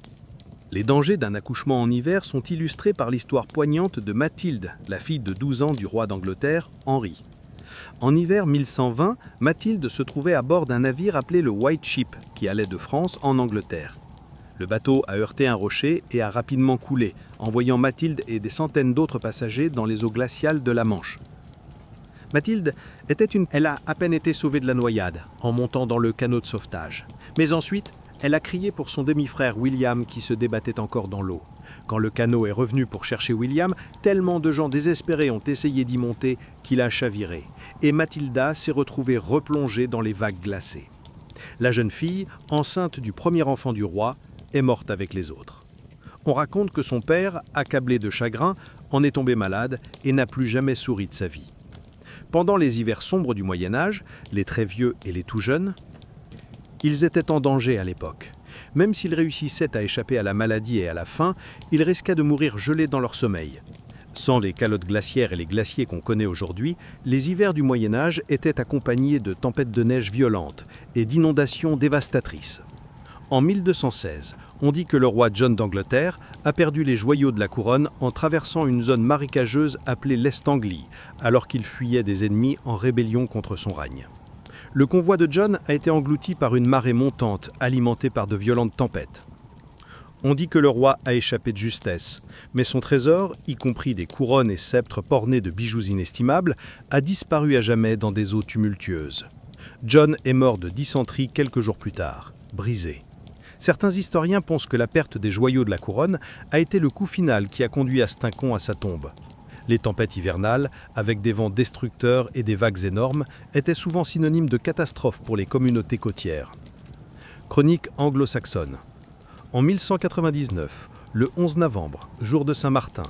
Les dangers d'un accouchement en hiver sont illustrés par l'histoire poignante de Mathilde, la fille de 12 ans du roi d'Angleterre, Henri. En hiver 1120, Mathilde se trouvait à bord d'un navire appelé le White Ship, qui allait de France en Angleterre. Le bateau a heurté un rocher et a rapidement coulé, envoyant Mathilde et des centaines d'autres passagers dans les eaux glaciales de la Manche. Mathilde Elle a à peine été sauvée de la noyade, en montant dans le canot de sauvetage. Mais ensuite, elle a crié pour son demi-frère William qui se débattait encore dans l'eau. Quand le canot est revenu pour chercher William, tellement de gens désespérés ont essayé d'y monter qu'il a chaviré. Et Mathilda s'est retrouvée replongée dans les vagues glacées. La jeune fille, enceinte du premier enfant du roi, est morte avec les autres. On raconte que son père, accablé de chagrin, en est tombé malade et n'a plus jamais souri de sa vie. Pendant les hivers sombres du Moyen-Âge, les très vieux et les tout jeunes, ils étaient en danger à l'époque. Même s'ils réussissaient à échapper à la maladie et à la faim, ils risquaient de mourir gelés dans leur sommeil. Sans les calottes glaciaires et les glaciers qu'on connaît aujourd'hui, les hivers du Moyen-Âge étaient accompagnés de tempêtes de neige violentes et d'inondations dévastatrices. En 1216, on dit que le roi John d'Angleterre a perdu les joyaux de la couronne en traversant une zone marécageuse appelée l'Est Anglie, alors qu'il fuyait des ennemis en rébellion contre son règne. Le convoi de John a été englouti par une marée montante, alimentée par de violentes tempêtes. On dit que le roi a échappé de justesse, mais son trésor, y compris des couronnes et sceptres ornés de bijoux inestimables, a disparu à jamais dans des eaux tumultueuses. John est mort de dysenterie quelques jours plus tard, brisé. Certains historiens pensent que la perte des joyaux de la couronne a été le coup final qui a conduit Astincon à sa tombe. Les tempêtes hivernales, avec des vents destructeurs et des vagues énormes, étaient souvent synonymes de catastrophes pour les communautés côtières. Chronique anglo-saxonne. En 1199, le 11 novembre, jour de Saint-Martin,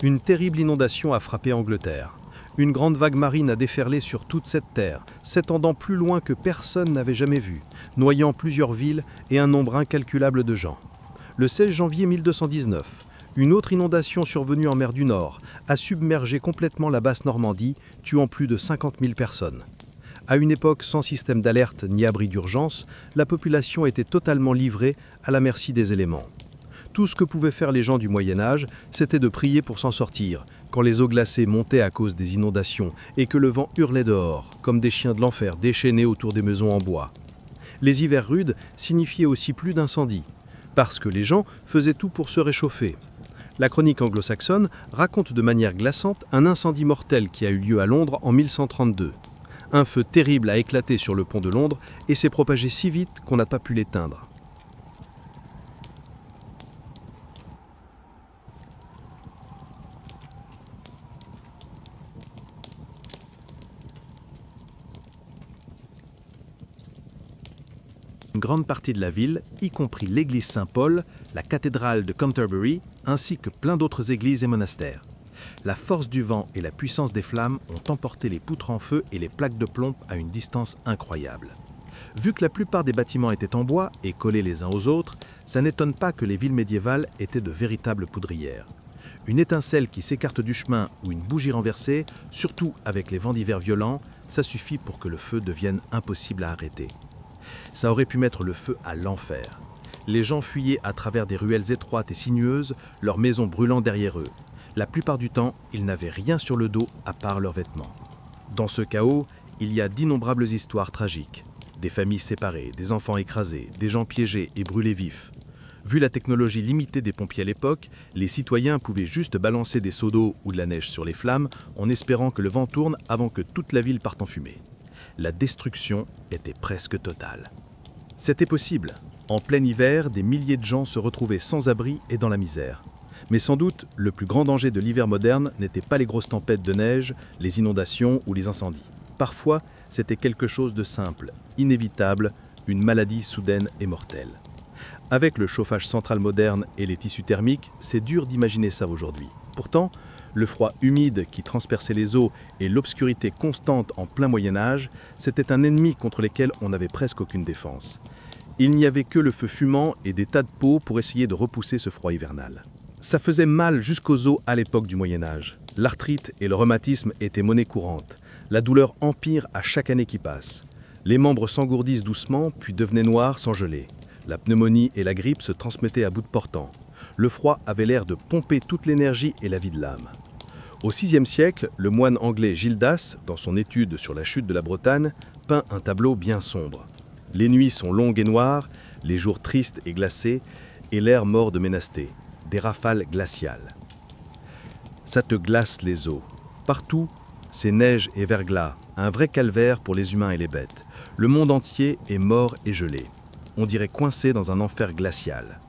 une terrible inondation a frappé Angleterre. Une grande vague marine a déferlé sur toute cette terre, s'étendant plus loin que personne n'avait jamais vu, noyant plusieurs villes et un nombre incalculable de gens. Le 16 janvier 1219, une autre inondation survenue en mer du Nord a submergé complètement la Basse-Normandie, tuant plus de 50 000 personnes. À une époque sans système d'alerte ni abri d'urgence, la population était totalement livrée à la merci des éléments. Tout ce que pouvaient faire les gens du Moyen-Âge, c'était de prier pour s'en sortir, quand les eaux glacées montaient à cause des inondations et que le vent hurlait dehors, comme des chiens de l'enfer déchaînés autour des maisons en bois. Les hivers rudes signifiaient aussi plus d'incendies, parce que les gens faisaient tout pour se réchauffer. La chronique anglo-saxonne raconte de manière glaçante un incendie mortel qui a eu lieu à Londres en 1132. Un feu terrible a éclaté sur le pont de Londres et s'est propagé si vite qu'on n'a pas pu l'éteindre. Une grande partie de la ville, y compris l'église Saint-Paul, la cathédrale de Canterbury, ainsi que plein d'autres églises et monastères. La force du vent et la puissance des flammes ont emporté les poutres en feu et les plaques de plomb à une distance incroyable. Vu que la plupart des bâtiments étaient en bois et collés les uns aux autres, ça n'étonne pas que les villes médiévales étaient de véritables poudrières. Une étincelle qui s'écarte du chemin ou une bougie renversée, surtout avec les vents d'hiver violents, ça suffit pour que le feu devienne impossible à arrêter. Ça aurait pu mettre le feu à l'enfer. Les gens fuyaient à travers des ruelles étroites et sinueuses, leurs maisons brûlant derrière eux. La plupart du temps, ils n'avaient rien sur le dos à part leurs vêtements. Dans ce chaos, il y a d'innombrables histoires tragiques. Des familles séparées, des enfants écrasés, des gens piégés et brûlés vifs. Vu la technologie limitée des pompiers à l'époque, les citoyens pouvaient juste balancer des seaux d'eau ou de la neige sur les flammes en espérant que le vent tourne avant que toute la ville parte en fumée. La destruction était presque totale. C'était possible. En plein hiver, des milliers de gens se retrouvaient sans abri et dans la misère. Mais sans doute, le plus grand danger de l'hiver moderne n'était pas les grosses tempêtes de neige, les inondations ou les incendies. Parfois, c'était quelque chose de simple, inévitable, une maladie soudaine et mortelle. Avec le chauffage central moderne et les tissus thermiques, c'est dur d'imaginer ça aujourd'hui. Pourtant, le froid humide qui transperçait les eaux et l'obscurité constante en plein Moyen-Âge, c'était un ennemi contre lesquels on n'avait presque aucune défense. Il n'y avait que le feu fumant et des tas de peaux pour essayer de repousser ce froid hivernal. Ça faisait mal jusqu'aux os à l'époque du Moyen-Âge. L'arthrite et le rhumatisme étaient monnaie courante. La douleur empire à chaque année qui passe. Les membres s'engourdissent doucement, puis devenaient noirs sans geler. La pneumonie et la grippe se transmettaient à bout de portant. Le froid avait l'air de pomper toute l'énergie et la vie de l'âme. Au VIe siècle, le moine anglais Gildas, dans son étude sur la chute de la Bretagne, peint un tableau bien sombre. Les nuits sont longues et noires, les jours tristes et glacés, et l'air mort de Ménasté, des rafales glaciales. Ça te glace les os. Partout, c'est neige et verglas, un vrai calvaire pour les humains et les bêtes. Le monde entier est mort et gelé. On dirait coincé dans un enfer glacial.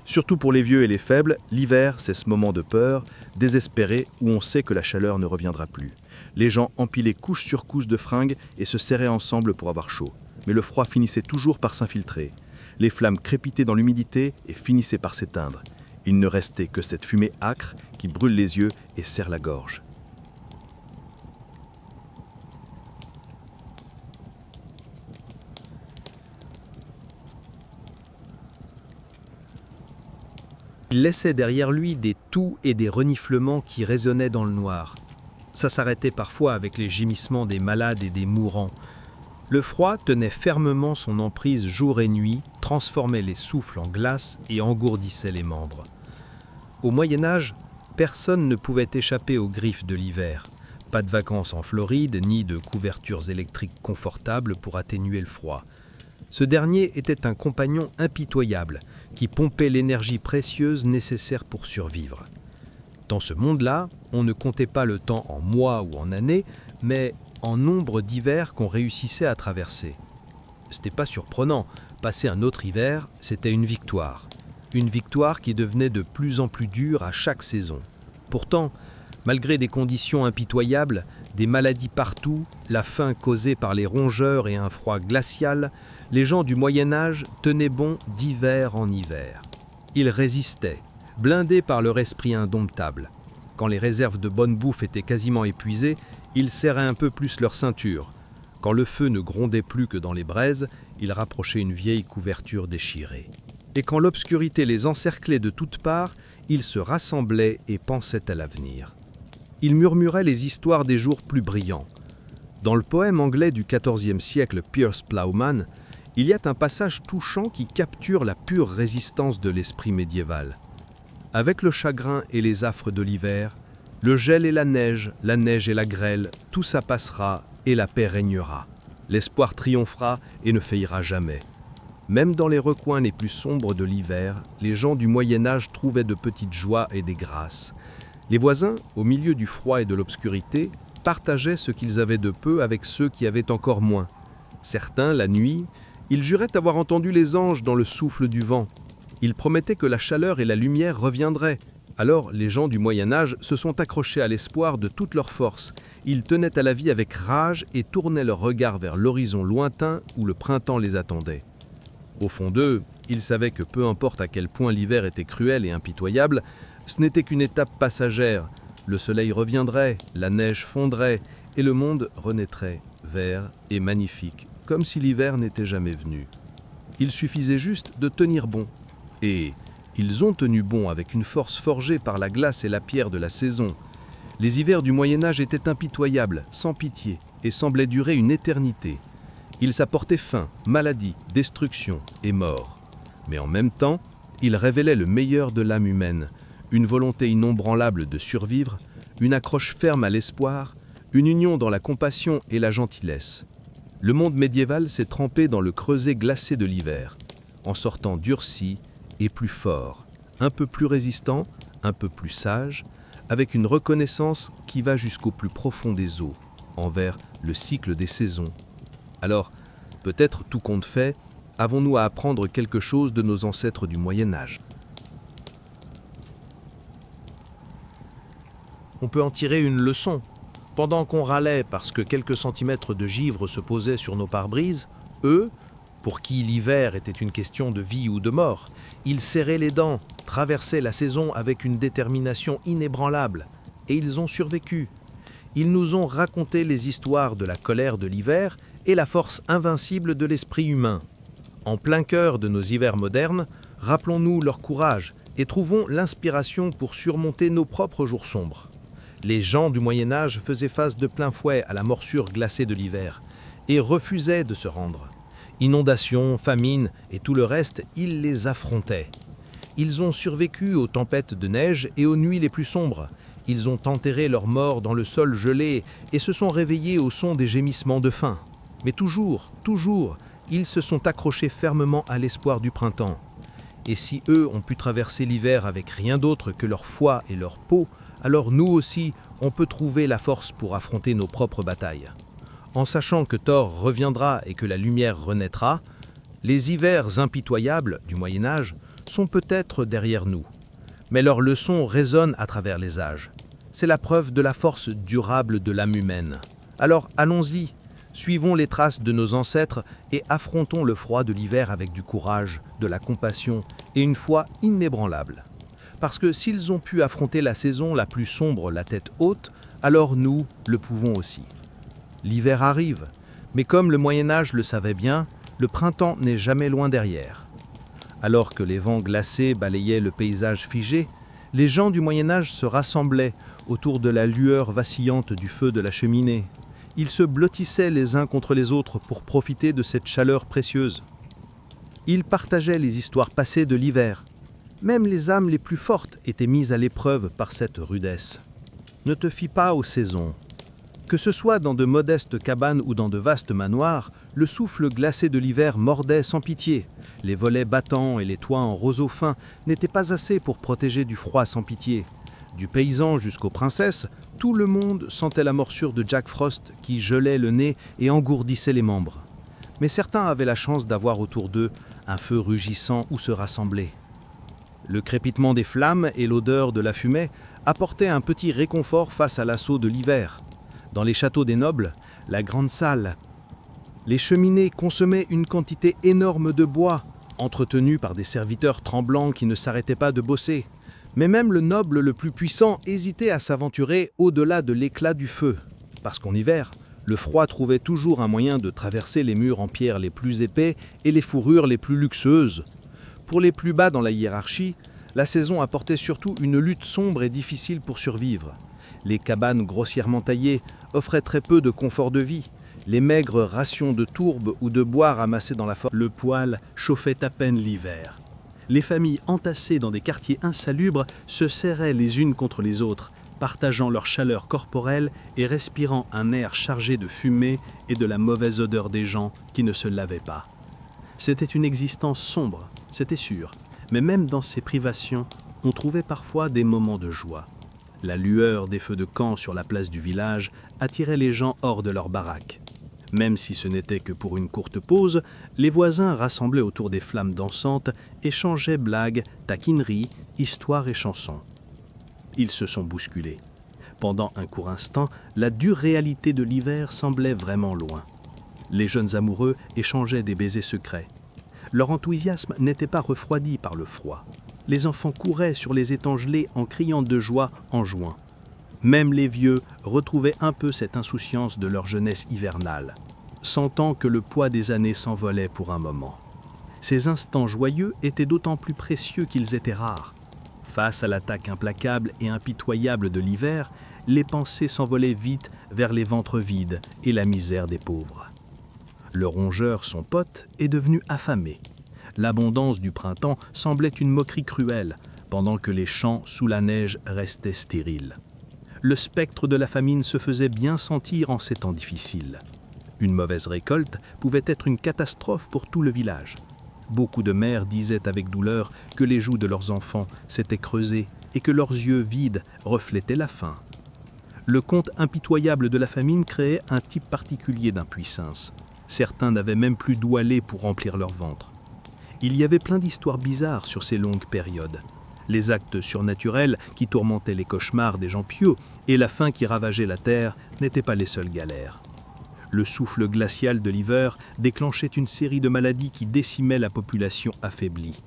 Surtout pour les vieux et les faibles, l'hiver, c'est ce moment de peur, désespéré, où on sait que la chaleur ne reviendra plus. Les gens empilaient couche sur couche de fringues et se serraient ensemble pour avoir chaud. Mais le froid finissait toujours par s'infiltrer. Les flammes crépitaient dans l'humidité et finissaient par s'éteindre. Il ne restait que cette fumée âcre qui brûle les yeux et serre la gorge. Il laissait derrière lui des toux et des reniflements qui résonnaient dans le noir. Ça s'arrêtait parfois avec les gémissements des malades et des mourants. Le froid tenait fermement son emprise jour et nuit, transformait les souffles en glace et engourdissait les membres. Au Moyen-Âge, personne ne pouvait échapper aux griffes de l'hiver. Pas de vacances en Floride, ni de couvertures électriques confortables pour atténuer le froid. Ce dernier était un compagnon impitoyable, qui pompait l'énergie précieuse nécessaire pour survivre. Dans ce monde-là, on ne comptait pas le temps en mois ou en années, mais en nombre d'hivers qu'on réussissait à traverser. C'était pas surprenant, passer un autre hiver, c'était une victoire. Une victoire qui devenait de plus en plus dure à chaque saison. Pourtant, malgré des conditions impitoyables, des maladies partout, la faim causée par les rongeurs et un froid glacial, les gens du Moyen-Âge tenaient bon d'hiver en hiver. Ils résistaient, blindés par leur esprit indomptable. Quand les réserves de bonne bouffe étaient quasiment épuisées, ils serraient un peu plus leur ceinture. Quand le feu ne grondait plus que dans les braises, ils rapprochaient une vieille couverture déchirée. Et quand l'obscurité les encerclait de toutes parts, ils se rassemblaient et pensaient à l'avenir. Ils murmuraient les histoires des jours plus brillants. Dans le poème anglais du XIVe siècle Piers Plowman, il y a un passage touchant qui capture la pure résistance de l'esprit médiéval. Avec le chagrin et les affres de l'hiver, le gel et la neige et la grêle, tout ça passera et la paix régnera. L'espoir triomphera et ne faillira jamais. Même dans les recoins les plus sombres de l'hiver, les gens du Moyen-Âge trouvaient de petites joies et des grâces. Les voisins, au milieu du froid et de l'obscurité, partageaient ce qu'ils avaient de peu avec ceux qui avaient encore moins. Certains, la nuit, ils juraient avoir entendu les anges dans le souffle du vent. Ils promettaient que la chaleur et la lumière reviendraient. Alors les gens du Moyen-Âge se sont accrochés à l'espoir de toute leur force. Ils tenaient à la vie avec rage et tournaient leur regard vers l'horizon lointain où le printemps les attendait. Au fond d'eux, ils savaient que peu importe à quel point l'hiver était cruel et impitoyable, ce n'était qu'une étape passagère. Le soleil reviendrait, la neige fondrait, et le monde renaîtrait, vert et magnifique, comme si l'hiver n'était jamais venu. Il suffisait juste de tenir bon. Et ils ont tenu bon avec une force forgée par la glace et la pierre de la saison. Les hivers du Moyen-Âge étaient impitoyables, sans pitié, et semblaient durer une éternité. Ils apportaient faim, maladie, destruction et mort. Mais en même temps, ils révélaient le meilleur de l'âme humaine, une volonté inébranlable de survivre, une accroche ferme à l'espoir, une union dans la compassion et la gentillesse. Le monde médiéval s'est trempé dans le creuset glacé de l'hiver, en sortant durci et plus fort, un peu plus résistant, un peu plus sage, avec une reconnaissance qui va jusqu'au plus profond des eaux, envers le cycle des saisons. Alors, peut-être tout compte fait, avons-nous à apprendre quelque chose de nos ancêtres du Moyen-Âge. On peut en tirer une leçon. Pendant qu'on râlait parce que quelques centimètres de givre se posaient sur nos pare-brises, eux, pour qui l'hiver était une question de vie ou de mort, ils serraient les dents, traversaient la saison avec une détermination inébranlable, et ils ont survécu. Ils nous ont raconté les histoires de la colère de l'hiver et la force invincible de l'esprit humain. En plein cœur de nos hivers modernes, rappelons-nous leur courage et trouvons l'inspiration pour surmonter nos propres jours sombres. Les gens du Moyen-Âge faisaient face de plein fouet à la morsure glacée de l'hiver et refusaient de se rendre. Inondations, famines et tout le reste, ils les affrontaient. Ils ont survécu aux tempêtes de neige et aux nuits les plus sombres. Ils ont enterré leurs morts dans le sol gelé et se sont réveillés au son des gémissements de faim. Mais toujours, ils se sont accrochés fermement à l'espoir du printemps. Et si eux ont pu traverser l'hiver avec rien d'autre que leur foi et leur peau, alors nous aussi, on peut trouver la force pour affronter nos propres batailles. En sachant que Thor reviendra et que la lumière renaîtra, les hivers impitoyables du Moyen-Âge sont peut-être derrière nous. Mais leurs leçons résonnent à travers les âges. C'est la preuve de la force durable de l'âme humaine. Alors allons-y, suivons les traces de nos ancêtres et affrontons le froid de l'hiver avec du courage, de la compassion et une foi inébranlable. Parce que s'ils ont pu affronter la saison la plus sombre la tête haute, alors nous le pouvons aussi. L'hiver arrive, mais comme le Moyen-Âge le savait bien, le printemps n'est jamais loin derrière. Alors que les vents glacés balayaient le paysage figé, les gens du Moyen-Âge se rassemblaient autour de la lueur vacillante du feu de la cheminée. Ils se blottissaient les uns contre les autres pour profiter de cette chaleur précieuse. Ils partageaient les histoires passées de l'hiver. Même les âmes les plus fortes étaient mises à l'épreuve par cette rudesse. Ne te fie pas aux saisons. Que ce soit dans de modestes cabanes ou dans de vastes manoirs, le souffle glacé de l'hiver mordait sans pitié. Les volets battants et les toits en roseau fin n'étaient pas assez pour protéger du froid sans pitié. Du paysan jusqu'aux princesses, tout le monde sentait la morsure de Jack Frost qui gelait le nez et engourdissait les membres. Mais certains avaient la chance d'avoir autour d'eux un feu rugissant où se rassembler. Le crépitement des flammes et l'odeur de la fumée apportaient un petit réconfort face à l'assaut de l'hiver. Dans les châteaux des nobles, la grande salle, les cheminées consommaient une quantité énorme de bois, entretenus par des serviteurs tremblants qui ne s'arrêtaient pas de bosser. Mais même le noble le plus puissant hésitait à s'aventurer au-delà de l'éclat du feu, parce qu'en hiver, le froid trouvait toujours un moyen de traverser les murs en pierre les plus épais et les fourrures les plus luxueuses. Pour les plus bas dans la hiérarchie, la saison apportait surtout une lutte sombre et difficile pour survivre. Les cabanes grossièrement taillées offraient très peu de confort de vie. Les maigres rations de tourbe ou de bois ramassées dans la forêt. Le poêle chauffait à peine l'hiver. Les familles entassées dans des quartiers insalubres se serraient les unes contre les autres, partageant leur chaleur corporelle et respirant un air chargé de fumée et de la mauvaise odeur des gens qui ne se lavaient pas. C'était une existence sombre, c'était sûr, mais même dans ces privations, on trouvait parfois des moments de joie. La lueur des feux de camp sur la place du village attirait les gens hors de leurs baraques. Même si ce n'était que pour une courte pause, les voisins rassemblés autour des flammes dansantes échangeaient blagues, taquineries, histoires et chansons. Ils se sont bousculés. Pendant un court instant, la dure réalité de l'hiver semblait vraiment loin. Les jeunes amoureux échangeaient des baisers secrets. Leur enthousiasme n'était pas refroidi par le froid. Les enfants couraient sur les étangs gelés en criant de joie en juin. Même les vieux retrouvaient un peu cette insouciance de leur jeunesse hivernale, sentant que le poids des années s'envolait pour un moment. Ces instants joyeux étaient d'autant plus précieux qu'ils étaient rares. Face à l'attaque implacable et impitoyable de l'hiver, les pensées s'envolaient vite vers les ventres vides et la misère des pauvres. Le rongeur, son pote, est devenu affamé. L'abondance du printemps semblait une moquerie cruelle, pendant que les champs sous la neige restaient stériles. Le spectre de la famine se faisait bien sentir en ces temps difficiles. Une mauvaise récolte pouvait être une catastrophe pour tout le village. Beaucoup de mères disaient avec douleur que les joues de leurs enfants s'étaient creusées et que leurs yeux vides reflétaient la faim. Le conte impitoyable de la famine créait un type particulier d'impuissance. Certains n'avaient même plus d'où aller pour remplir leur ventre. Il y avait plein d'histoires bizarres sur ces longues périodes. Les actes surnaturels qui tourmentaient les cauchemars des gens pieux et la faim qui ravageait la terre n'étaient pas les seules galères. Le souffle glacial de l'hiver déclenchait une série de maladies qui décimaient la population affaiblie.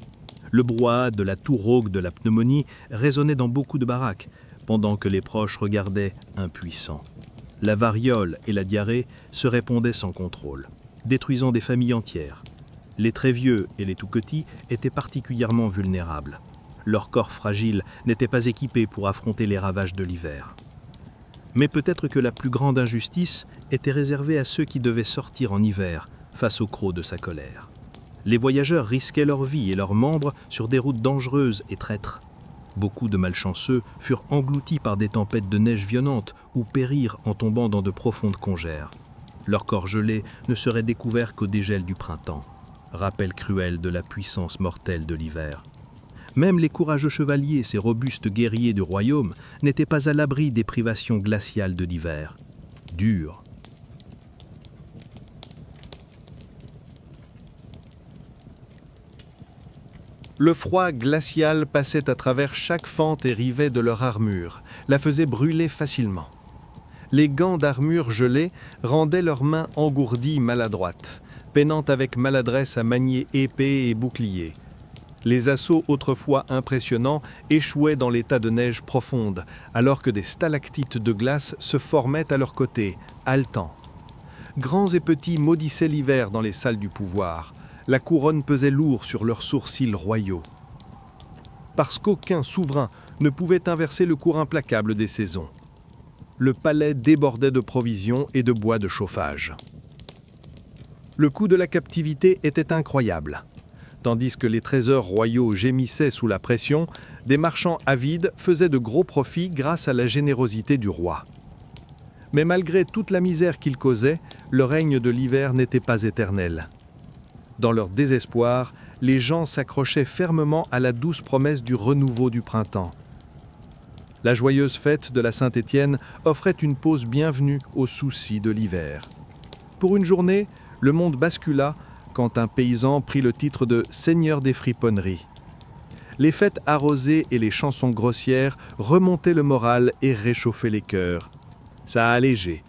Le brouhaha de la toux rauque de la pneumonie résonnait dans beaucoup de baraques, pendant que les proches regardaient impuissants. La variole et la diarrhée se répandaient sans contrôle, détruisant des familles entières. Les très vieux et les tout petits étaient particulièrement vulnérables. Leur corps fragile n'était pas équipé pour affronter les ravages de l'hiver. Mais peut-être que la plus grande injustice était réservée à ceux qui devaient sortir en hiver face au creux de sa colère. Les voyageurs risquaient leur vie et leurs membres sur des routes dangereuses et traîtres. Beaucoup de malchanceux furent engloutis par des tempêtes de neige violentes ou périrent en tombant dans de profondes congères. Leur corps gelé ne serait découvert qu'au dégel du printemps, rappel cruel de la puissance mortelle de l'hiver. Même les courageux chevaliers, ces robustes guerriers du royaume, n'étaient pas à l'abri des privations glaciales de l'hiver. Dures. Le froid glacial passait à travers chaque fente et rivet de leur armure, la faisait brûler facilement. Les gants d'armure gelés rendaient leurs mains engourdies maladroites, peinant avec maladresse à manier épée et bouclier. Les assauts autrefois impressionnants échouaient dans les tas de neige profonde, alors que des stalactites de glace se formaient à leurs côtés, haletants. Grands et petits maudissaient l'hiver dans les salles du pouvoir. La couronne pesait lourd sur leurs sourcils royaux. Parce qu'aucun souverain ne pouvait inverser le cours implacable des saisons. Le palais débordait de provisions et de bois de chauffage. Le coût de la captivité était incroyable. Tandis que les trésors royaux gémissaient sous la pression, des marchands avides faisaient de gros profits grâce à la générosité du roi. Mais malgré toute la misère qu'ils causaient, le règne de l'hiver n'était pas éternel. Dans leur désespoir, les gens s'accrochaient fermement à la douce promesse du renouveau du printemps. La joyeuse fête de la Saint-Étienne offrait une pause bienvenue aux soucis de l'hiver. Pour une journée, le monde bascula quand un paysan prit le titre de seigneur des friponneries. Les fêtes arrosées et les chansons grossières remontaient le moral et réchauffaient les cœurs. Ça allégeait.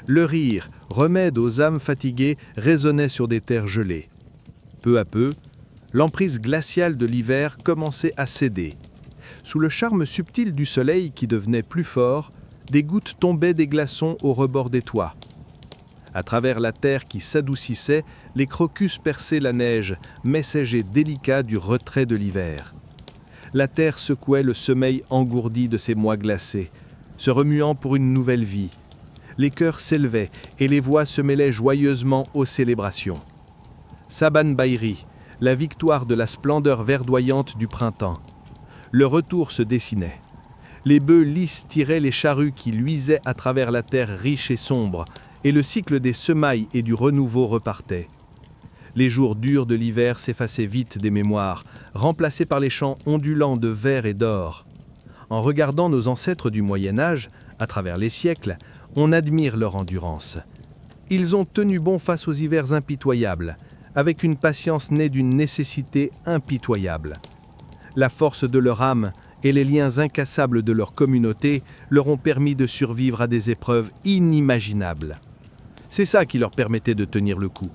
Le rire, remède aux âmes fatiguées, résonnait sur des terres gelées. Peu à peu, l'emprise glaciale de l'hiver commençait à céder. Sous le charme subtil du soleil qui devenait plus fort, des gouttes tombaient des glaçons au rebord des toits. À travers la terre qui s'adoucissait, les crocus perçaient la neige, messager délicat du retrait de l'hiver. La terre secouait le sommeil engourdi de ces mois glacés, se remuant pour une nouvelle vie. Les chœurs s'élevaient et les voix se mêlaient joyeusement aux célébrations. Saban Bayri, la victoire de la splendeur verdoyante du printemps. Le retour se dessinait. Les bœufs lisses tiraient les charrues qui luisaient à travers la terre riche et sombre, et le cycle des semailles et du renouveau repartait. Les jours durs de l'hiver s'effaçaient vite des mémoires, remplacés par les champs ondulants de vert et d'or. En regardant nos ancêtres du Moyen-Âge, à travers les siècles, on admire leur endurance. Ils ont tenu bon face aux hivers impitoyables, avec une patience née d'une nécessité impitoyable. La force de leur âme et les liens incassables de leur communauté leur ont permis de survivre à des épreuves inimaginables. C'est ça qui leur permettait de tenir le coup.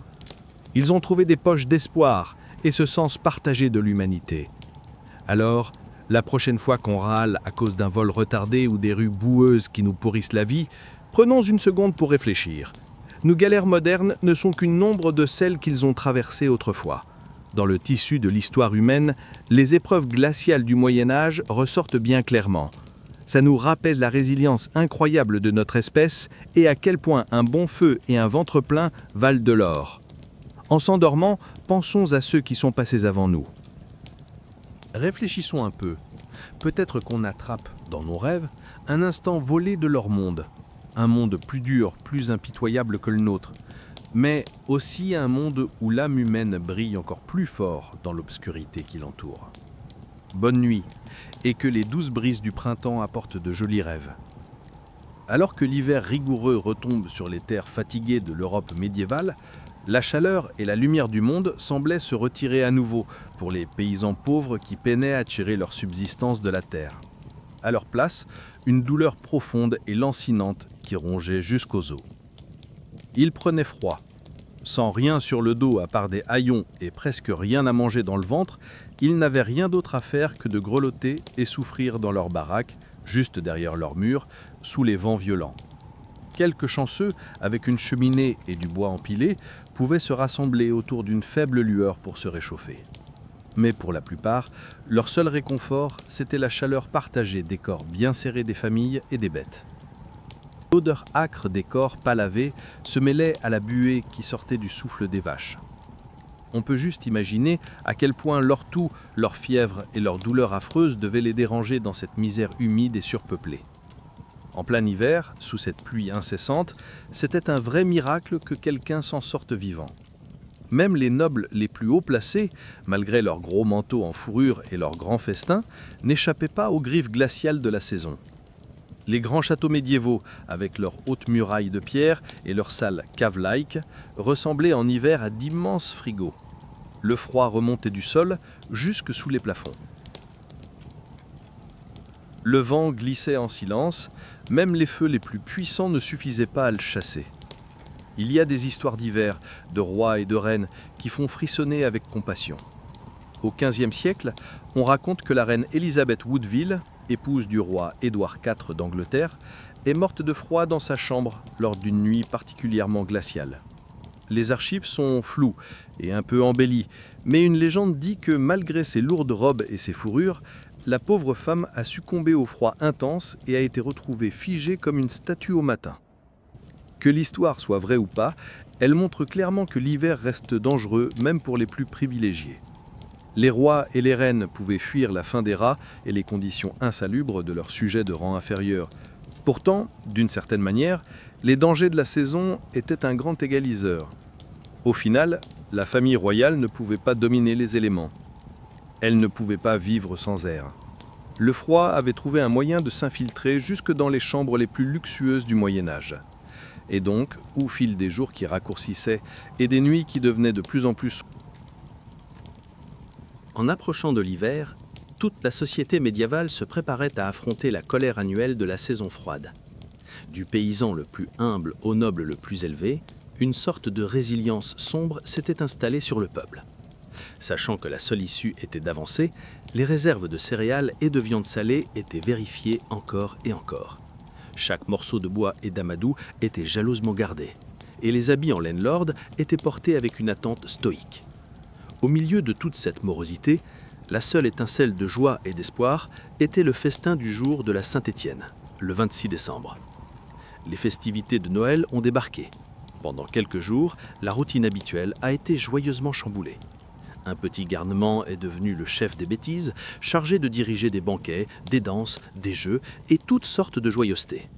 Ils ont trouvé des poches d'espoir et ce sens partagé de l'humanité. Alors, la prochaine fois qu'on râle à cause d'un vol retardé ou des rues boueuses qui nous pourrissent la vie, prenons une seconde pour réfléchir. Nos galères modernes ne sont qu'une ombre de celles qu'ils ont traversées autrefois. Dans le tissu de l'histoire humaine, les épreuves glaciales du Moyen-Âge ressortent bien clairement. Ça nous rappelle la résilience incroyable de notre espèce et à quel point un bon feu et un ventre plein valent de l'or. En s'endormant, pensons à ceux qui sont passés avant nous. Réfléchissons un peu. Peut-être qu'on attrape, dans nos rêves, un instant volé de leur monde. Un monde plus dur, plus impitoyable que le nôtre. Mais aussi un monde où l'âme humaine brille encore plus fort dans l'obscurité qui l'entoure. Bonne nuit, et que les douces brises du printemps apportent de jolis rêves. Alors que l'hiver rigoureux retombe sur les terres fatiguées de l'Europe médiévale, la chaleur et la lumière du monde semblaient se retirer à nouveau pour les paysans pauvres qui peinaient à tirer leur subsistance de la terre. À leur place, une douleur profonde et lancinante qui rongeait jusqu'aux os. Ils prenaient froid. Sans rien sur le dos à part des haillons et presque rien à manger dans le ventre, ils n'avaient rien d'autre à faire que de grelotter et souffrir dans leur baraque, juste derrière leur mur, sous les vents violents. Quelques chanceux, avec une cheminée et du bois empilé, pouvaient se rassembler autour d'une faible lueur pour se réchauffer. Mais pour la plupart, leur seul réconfort, c'était la chaleur partagée des corps bien serrés des familles et des bêtes. L'odeur âcre des corps pas lavés se mêlait à la buée qui sortait du souffle des vaches. On peut juste imaginer à quel point leur toux, leur fièvre et leur douleur affreuse devaient les déranger dans cette misère humide et surpeuplée. En plein hiver, sous cette pluie incessante, c'était un vrai miracle que quelqu'un s'en sorte vivant. Même les nobles les plus haut placés, malgré leurs gros manteaux en fourrure et leurs grands festins, n'échappaient pas aux griffes glaciales de la saison. Les grands châteaux médiévaux, avec leurs hautes murailles de pierre et leurs salles cave-like, ressemblaient en hiver à d'immenses frigos. Le froid remontait du sol jusque sous les plafonds. Le vent glissait en silence, même les feux les plus puissants ne suffisaient pas à le chasser. Il y a des histoires d'hiver, de rois et de reines, qui font frissonner avec compassion. Au XVe siècle, on raconte que la reine Elizabeth Woodville, épouse du roi Édouard IV d'Angleterre, est morte de froid dans sa chambre lors d'une nuit particulièrement glaciale. Les archives sont floues et un peu embellies, mais une légende dit que malgré ses lourdes robes et ses fourrures, la pauvre femme a succombé au froid intense et a été retrouvée figée comme une statue au matin. Que l'histoire soit vraie ou pas, elle montre clairement que l'hiver reste dangereux même pour les plus privilégiés. Les rois et les reines pouvaient fuir la faim des rats et les conditions insalubres de leurs sujets de rang inférieur. Pourtant, d'une certaine manière, les dangers de la saison étaient un grand égaliseur. Au final, la famille royale ne pouvait pas dominer les éléments. Elle ne pouvait pas vivre sans air. Le froid avait trouvé un moyen de s'infiltrer jusque dans les chambres les plus luxueuses du Moyen-Âge. Et donc, au fil des jours qui raccourcissaient et des nuits qui devenaient de plus en plus... En approchant de l'hiver, toute la société médiévale se préparait à affronter la colère annuelle de la saison froide. Du paysan le plus humble au noble le plus élevé, une sorte de résilience sombre s'était installée sur le peuple. Sachant que la seule issue était d'avancer, les réserves de céréales et de viande salée étaient vérifiées encore et encore. Chaque morceau de bois et d'amadou était jalousement gardé, et les habits en laine lorde étaient portés avec une attente stoïque. Au milieu de toute cette morosité, la seule étincelle de joie et d'espoir était le festin du jour de la Saint-Étienne, le 26 décembre. Les festivités de Noël ont débarqué. Pendant quelques jours, la routine habituelle a été joyeusement chamboulée. Un petit garnement est devenu le chef des bêtises, chargé de diriger des banquets, des danses, des jeux et toutes sortes de joyeusetés.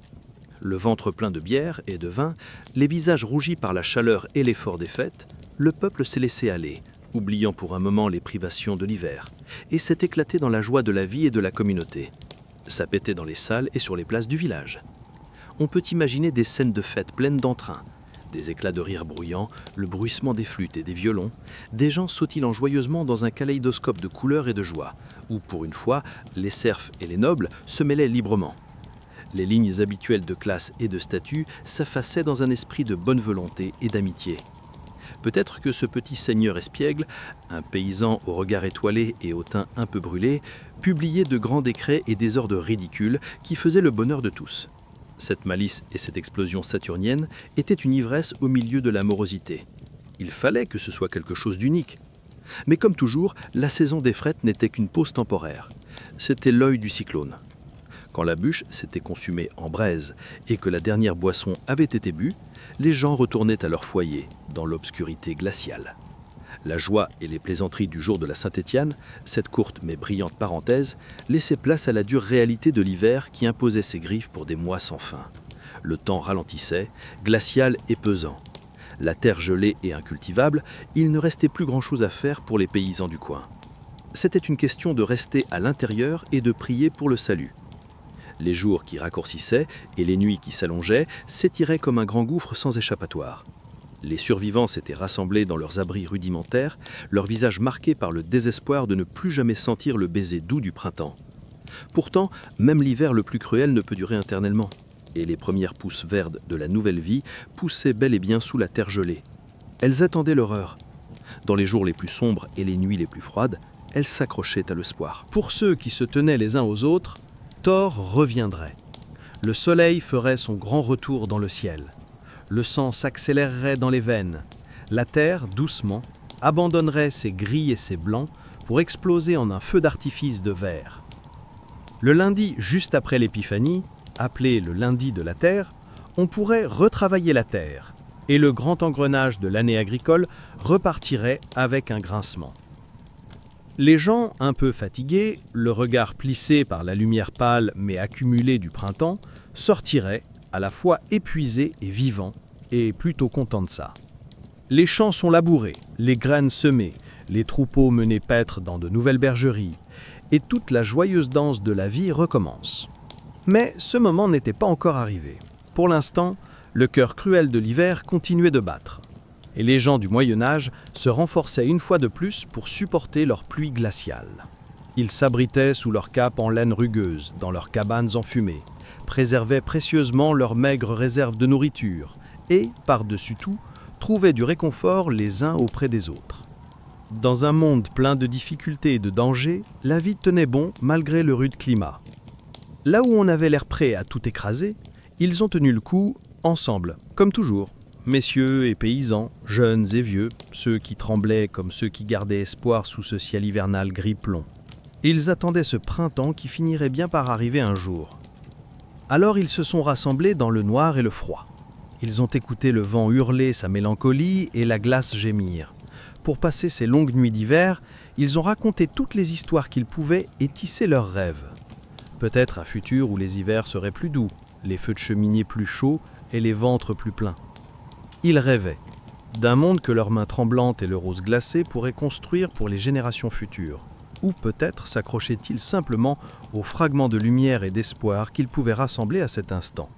Le ventre plein de bière et de vin, les visages rougis par la chaleur et l'effort des fêtes, le peuple s'est laissé aller, oubliant pour un moment les privations de l'hiver, et s'est éclaté dans la joie de la vie et de la communauté. Ça pétait dans les salles et sur les places du village. On peut imaginer des scènes de fête pleines d'entrain, des éclats de rire bruyants, le bruissement des flûtes et des violons, des gens sautilant joyeusement dans un kaléidoscope de couleurs et de joie, où, pour une fois, les serfs et les nobles se mêlaient librement. Les lignes habituelles de classe et de statut s'effaçaient dans un esprit de bonne volonté et d'amitié. Peut-être que ce petit seigneur espiègle, un paysan au regard étoilé et au teint un peu brûlé, publiait de grands décrets et des ordres ridicules qui faisaient le bonheur de tous. Cette malice et cette explosion saturnienne étaient une ivresse au milieu de la morosité. Il fallait que ce soit quelque chose d'unique. Mais comme toujours, la saison des frettes n'était qu'une pause temporaire. C'était l'œil du cyclone. Quand la bûche s'était consumée en braise et que la dernière boisson avait été bue, les gens retournaient à leur foyer, dans l'obscurité glaciale. La joie et les plaisanteries du jour de la Saint-Étienne, cette courte mais brillante parenthèse, laissaient place à la dure réalité de l'hiver qui imposait ses griffes pour des mois sans fin. Le temps ralentissait, glacial et pesant. La terre gelée et incultivable, il ne restait plus grand-chose à faire pour les paysans du coin. C'était une question de rester à l'intérieur et de prier pour le salut. Les jours qui raccourcissaient et les nuits qui s'allongeaient s'étiraient comme un grand gouffre sans échappatoire. Les survivants s'étaient rassemblés dans leurs abris rudimentaires, leurs visages marqués par le désespoir de ne plus jamais sentir le baiser doux du printemps. Pourtant, même l'hiver le plus cruel ne peut durer éternellement, et les premières pousses vertes de la nouvelle vie poussaient bel et bien sous la terre gelée. Elles attendaient l'horreur. Dans les jours les plus sombres et les nuits les plus froides, elles s'accrochaient à l'espoir. Pour ceux qui se tenaient les uns aux autres, Thor reviendrait. Le soleil ferait son grand retour dans le ciel. Le sang s'accélérerait dans les veines. La terre, doucement, abandonnerait ses gris et ses blancs pour exploser en un feu d'artifice de vert. Le lundi juste après l'épiphanie, appelé le lundi de la terre, on pourrait retravailler la terre, et le grand engrenage de l'année agricole repartirait avec un grincement. Les gens, un peu fatigués, le regard plissé par la lumière pâle mais accumulée du printemps, sortiraient, à la fois épuisés et vivants, et plutôt contents de ça. Les champs sont labourés, les graines semées, les troupeaux menés paître dans de nouvelles bergeries, et toute la joyeuse danse de la vie recommence. Mais ce moment n'était pas encore arrivé. Pour l'instant, le cœur cruel de l'hiver continuait de battre. Et les gens du Moyen-Âge se renforçaient une fois de plus pour supporter leur pluie glaciale. Ils s'abritaient sous leurs capes en laine rugueuse, dans leurs cabanes enfumées, préservaient précieusement leurs maigres réserves de nourriture et, par-dessus tout, trouvaient du réconfort les uns auprès des autres. Dans un monde plein de difficultés et de dangers, la vie tenait bon malgré le rude climat. Là où on avait l'air prêt à tout écraser, ils ont tenu le coup ensemble, comme toujours. Messieurs et paysans, jeunes et vieux, ceux qui tremblaient comme ceux qui gardaient espoir sous ce ciel hivernal gris-plomb. Ils attendaient ce printemps qui finirait bien par arriver un jour. Alors ils se sont rassemblés dans le noir et le froid. Ils ont écouté le vent hurler sa mélancolie et la glace gémir. Pour passer ces longues nuits d'hiver, ils ont raconté toutes les histoires qu'ils pouvaient et tissé leurs rêves. Peut-être un futur où les hivers seraient plus doux, les feux de cheminée plus chauds et les ventres plus pleins. Ils rêvaient d'un monde que leurs mains tremblantes et le rose glacé pourraient construire pour les générations futures. Ou peut-être s'accrochaient-ils simplement aux fragments de lumière et d'espoir qu'ils pouvaient rassembler à cet instant.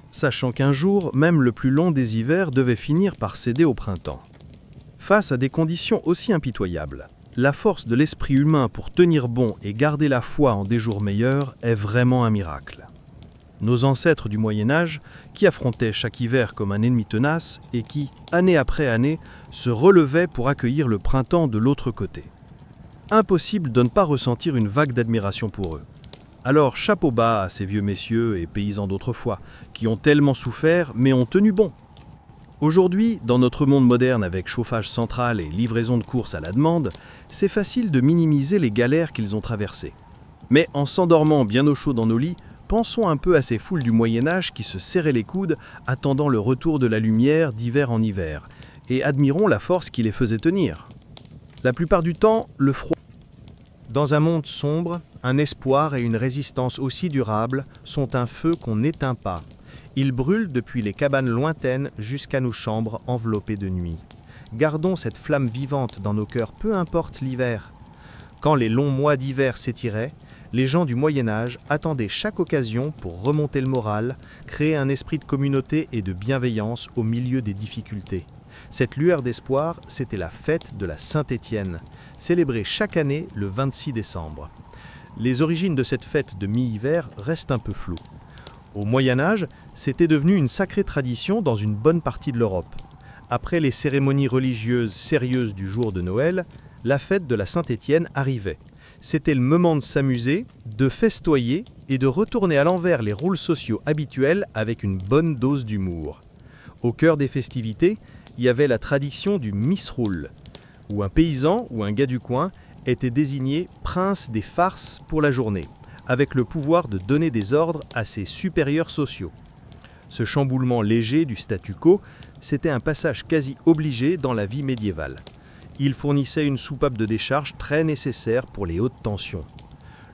Sachant qu'un jour, même le plus long des hivers devait finir par céder au printemps. Face à des conditions aussi impitoyables, la force de l'esprit humain pour tenir bon et garder la foi en des jours meilleurs est vraiment un miracle. Nos ancêtres du Moyen-Âge, qui affrontaient chaque hiver comme un ennemi tenace et qui, année après année, se relevaient pour accueillir le printemps de l'autre côté. Impossible de ne pas ressentir une vague d'admiration pour eux. Alors chapeau bas à ces vieux messieurs et paysans d'autrefois, qui ont tellement souffert mais ont tenu bon. Aujourd'hui, dans notre monde moderne avec chauffage central et livraison de courses à la demande, c'est facile de minimiser les galères qu'ils ont traversées. Mais en s'endormant bien au chaud dans nos lits, pensons un peu à ces foules du Moyen-Âge qui se serraient les coudes, attendant le retour de la lumière d'hiver en hiver, et admirons la force qui les faisait tenir. La plupart du temps, le froid. Dans un monde sombre, un espoir et une résistance aussi durables sont un feu qu'on n'éteint pas. Ils brûlent depuis les cabanes lointaines jusqu'à nos chambres enveloppées de nuit. Gardons cette flamme vivante dans nos cœurs, peu importe l'hiver. Quand les longs mois d'hiver s'étiraient, les gens du Moyen-Âge attendaient chaque occasion pour remonter le moral, créer un esprit de communauté et de bienveillance au milieu des difficultés. Cette lueur d'espoir, c'était la fête de la Saint-Étienne, célébrée chaque année le 26 décembre. Les origines de cette fête de mi-hiver restent un peu floues. Au Moyen-Âge, c'était devenu une sacrée tradition dans une bonne partie de l'Europe. Après les cérémonies religieuses sérieuses du jour de Noël, la fête de la Saint-Étienne arrivait. C'était le moment de s'amuser, de festoyer et de retourner à l'envers les rôles sociaux habituels avec une bonne dose d'humour. Au cœur des festivités, il y avait la tradition du misroule, où un paysan ou un gars du coin était désigné prince des farces pour la journée, avec le pouvoir de donner des ordres à ses supérieurs sociaux. Ce chamboulement léger du statu quo, c'était un passage quasi obligé dans la vie médiévale. Il fournissait une soupape de décharge très nécessaire pour les hautes tensions.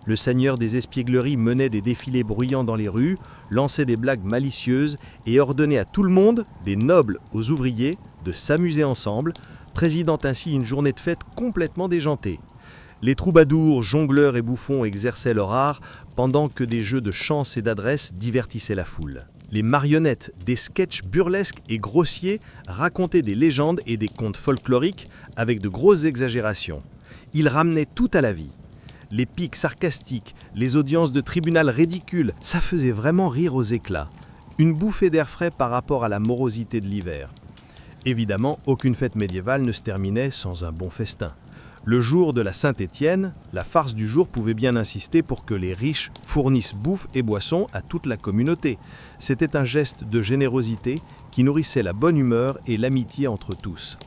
Le seigneur des espiègleries menait des défilés bruyants dans les rues, lançait des blagues malicieuses et ordonnait à tout le monde, des nobles aux ouvriers, de s'amuser ensemble, présidant ainsi une journée de fête complètement déjantée. Les troubadours, jongleurs et bouffons exerçaient leur art pendant que des jeux de chance et d'adresse divertissaient la foule. Les marionnettes, des sketchs burlesques et grossiers racontaient des légendes et des contes folkloriques avec de grosses exagérations. Ils ramenaient tout à la vie. Les piques sarcastiques, les audiences de tribunal ridicules, ça faisait vraiment rire aux éclats. Une bouffée d'air frais par rapport à la morosité de l'hiver. Évidemment, aucune fête médiévale ne se terminait sans un bon festin. Le jour de la Saint-Étienne, la farce du jour pouvait bien insister pour que les riches fournissent bouffe et boissons à toute la communauté. C'était un geste de générosité qui nourrissait la bonne humeur et l'amitié entre tous.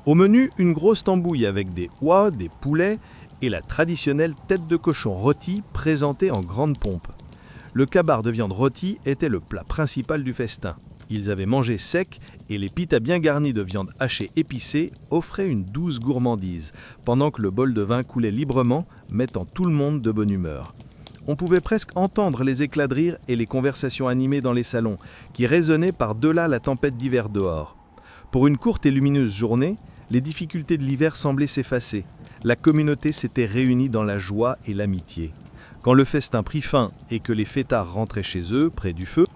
Au menu, une grosse tambouille avec des oies, des poulets et la traditionnelle tête de cochon rôtie présentée en grande pompe. Le kabar de viande rôtie était le plat principal du festin. Ils avaient mangé sec et les pitas bien garnis de viande hachée épicée offraient une douce gourmandise, pendant que le bol de vin coulait librement, mettant tout le monde de bonne humeur. On pouvait presque entendre les éclats de rire et les conversations animées dans les salons, qui résonnaient par-delà la tempête d'hiver dehors. Pour une courte et lumineuse journée, les difficultés de l'hiver semblaient s'effacer. La communauté s'était réunie dans la joie et l'amitié. Quand le festin prit fin et que les fêtards rentraient chez eux, près du feu,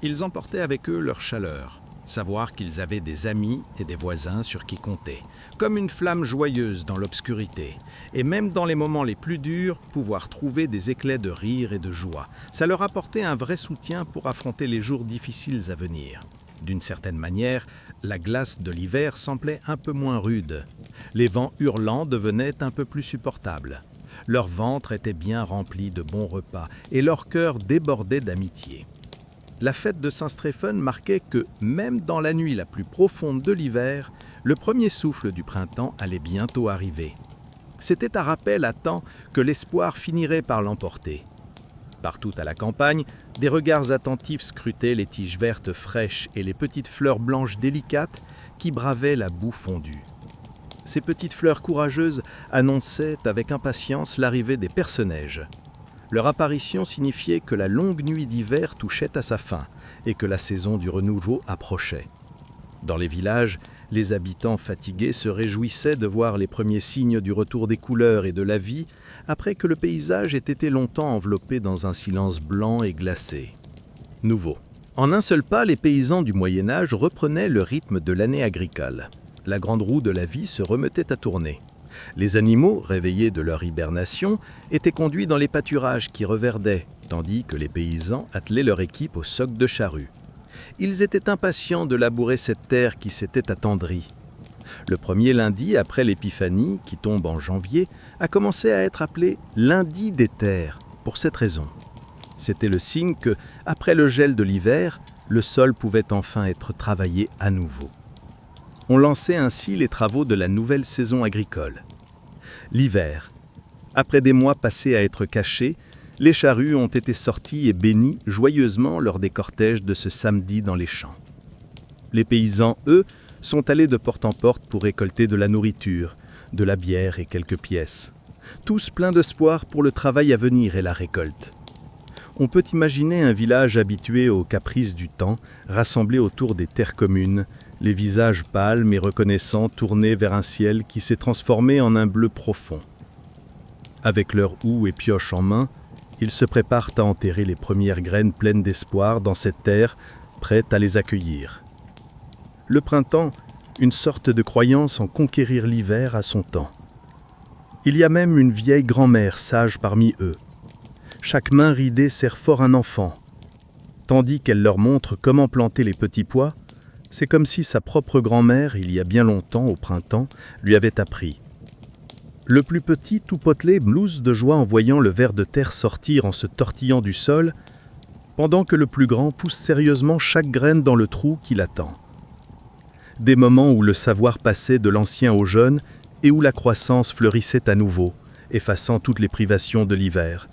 ils emportaient avec eux leur chaleur, savoir qu'ils avaient des amis et des voisins sur qui compter, comme une flamme joyeuse dans l'obscurité, et même dans les moments les plus durs, pouvoir trouver des éclats de rire et de joie. Ça leur apportait un vrai soutien pour affronter les jours difficiles à venir. D'une certaine manière, la glace de l'hiver semblait un peu moins rude. Les vents hurlants devenaient un peu plus supportables. Leur ventre était bien rempli de bons repas et leur cœur débordait d'amitié. La fête de Saint-Stéphan marquait que, même dans la nuit la plus profonde de l'hiver, le premier souffle du printemps allait bientôt arriver. C'était un rappel à temps que l'espoir finirait par l'emporter. Partout à la campagne, des regards attentifs scrutaient les tiges vertes fraîches et les petites fleurs blanches délicates qui bravaient la boue fondue. Ces petites fleurs courageuses annonçaient avec impatience l'arrivée des personnages. Leur apparition signifiait que la longue nuit d'hiver touchait à sa fin et que la saison du renouveau approchait. Dans les villages, les habitants fatigués se réjouissaient de voir les premiers signes du retour des couleurs et de la vie après que le paysage ait été longtemps enveloppé dans un silence blanc et glacé. Nouveau. En un seul pas, les paysans du Moyen-Âge reprenaient le rythme de l'année agricole. La grande roue de la vie se remettait à tourner. Les animaux, réveillés de leur hibernation, étaient conduits dans les pâturages qui reverdaient, tandis que les paysans attelaient leur équipe au soc de charrues. Ils étaient impatients de labourer cette terre qui s'était attendrie. Le premier lundi après l'Épiphanie, qui tombe en janvier, a commencé à être appelé lundi des terres, pour cette raison. C'était le signe que, après le gel de l'hiver, le sol pouvait enfin être travaillé à nouveau. On lançait ainsi les travaux de la nouvelle saison agricole. L'hiver. Après des mois passés à être cachés, les charrues ont été sorties et bénies joyeusement lors des cortèges de ce samedi dans les champs. Les paysans, eux, sont allés de porte en porte pour récolter de la nourriture, de la bière et quelques pièces. Tous pleins d'espoir pour le travail à venir et la récolte. On peut imaginer un village habitué aux caprices du temps, rassemblé autour des terres communes, les visages pâles mais reconnaissants tournés vers un ciel qui s'est transformé en un bleu profond. Avec leurs houes et pioches en main, ils se préparent à enterrer les premières graines pleines d'espoir dans cette terre, prête à les accueillir. Le printemps, une sorte de croyance en conquérir l'hiver à son temps. Il y a même une vieille grand-mère sage parmi eux. Chaque main ridée serre fort un enfant. Tandis qu'elle leur montre comment planter les petits pois, C'est comme si sa propre grand-mère, il y a bien longtemps, au printemps, lui avait appris. Le plus petit, tout potelé, blouse de joie en voyant le ver de terre sortir en se tortillant du sol, pendant que le plus grand pousse sérieusement chaque graine dans le trou qui l'attend. Des moments où le savoir passait de l'ancien au jeune et où la croissance fleurissait à nouveau, effaçant toutes les privations de l'hiver.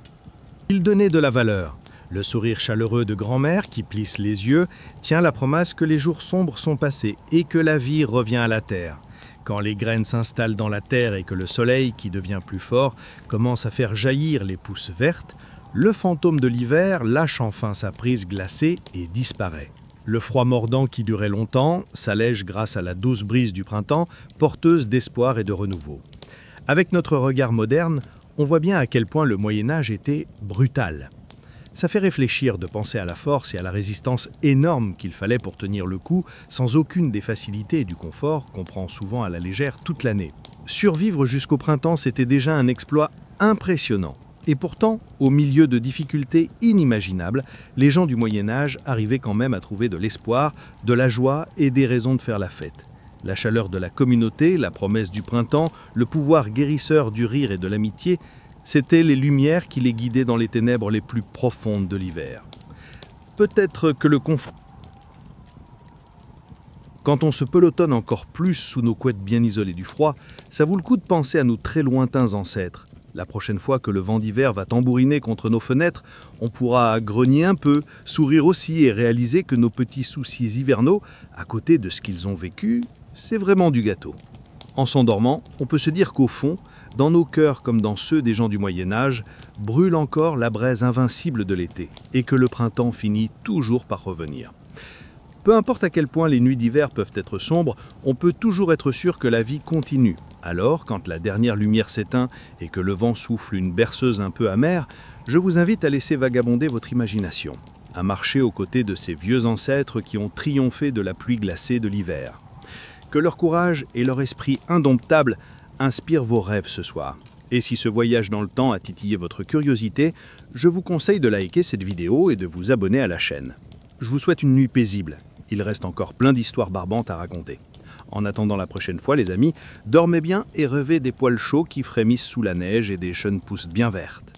Il donnait de la valeur. Le sourire chaleureux de grand-mère qui plisse les yeux tient la promesse que les jours sombres sont passés et que la vie revient à la terre. Quand les graines s'installent dans la terre et que le soleil, qui devient plus fort, commence à faire jaillir les pousses vertes, le fantôme de l'hiver lâche enfin sa prise glacée et disparaît. Le froid mordant qui durait longtemps s'allège grâce à la douce brise du printemps, porteuse d'espoir et de renouveau. Avec notre regard moderne, on voit bien à quel point le Moyen-Âge était brutal. Ça fait réfléchir de penser à la force et à la résistance énorme qu'il fallait pour tenir le coup, sans aucune des facilités et du confort qu'on prend souvent à la légère toute l'année. Survivre jusqu'au printemps, c'était déjà un exploit impressionnant. Et pourtant, au milieu de difficultés inimaginables, les gens du Moyen-Âge arrivaient quand même à trouver de l'espoir, de la joie et des raisons de faire la fête. La chaleur de la communauté, la promesse du printemps, le pouvoir guérisseur du rire et de l'amitié, c'étaient les lumières qui les guidaient dans les ténèbres les plus profondes de l'hiver. Peut-être que le confort... Quand on se pelotonne encore plus sous nos couettes bien isolées du froid, ça vaut le coup de penser à nos très lointains ancêtres. La prochaine fois que le vent d'hiver va tambouriner contre nos fenêtres, on pourra grogner un peu, sourire aussi et réaliser que nos petits soucis hivernaux, à côté de ce qu'ils ont vécu, c'est vraiment du gâteau. En s'endormant, on peut se dire qu'au fond, dans nos cœurs comme dans ceux des gens du Moyen-Âge, brûle encore la braise invincible de l'été, et que le printemps finit toujours par revenir. Peu importe à quel point les nuits d'hiver peuvent être sombres, on peut toujours être sûr que la vie continue. Alors, quand la dernière lumière s'éteint et que le vent souffle une berceuse un peu amère, je vous invite à laisser vagabonder votre imagination, à marcher aux côtés de ces vieux ancêtres qui ont triomphé de la pluie glacée de l'hiver. Que leur courage et leur esprit indomptable inspirent vos rêves ce soir. Et si ce voyage dans le temps a titillé votre curiosité, je vous conseille de liker cette vidéo et de vous abonner à la chaîne. Je vous souhaite une nuit paisible. Il reste encore plein d'histoires barbantes à raconter. En attendant la prochaine fois, les amis, dormez bien et rêvez des poils chauds qui frémissent sous la neige et des jeunes pousses bien vertes.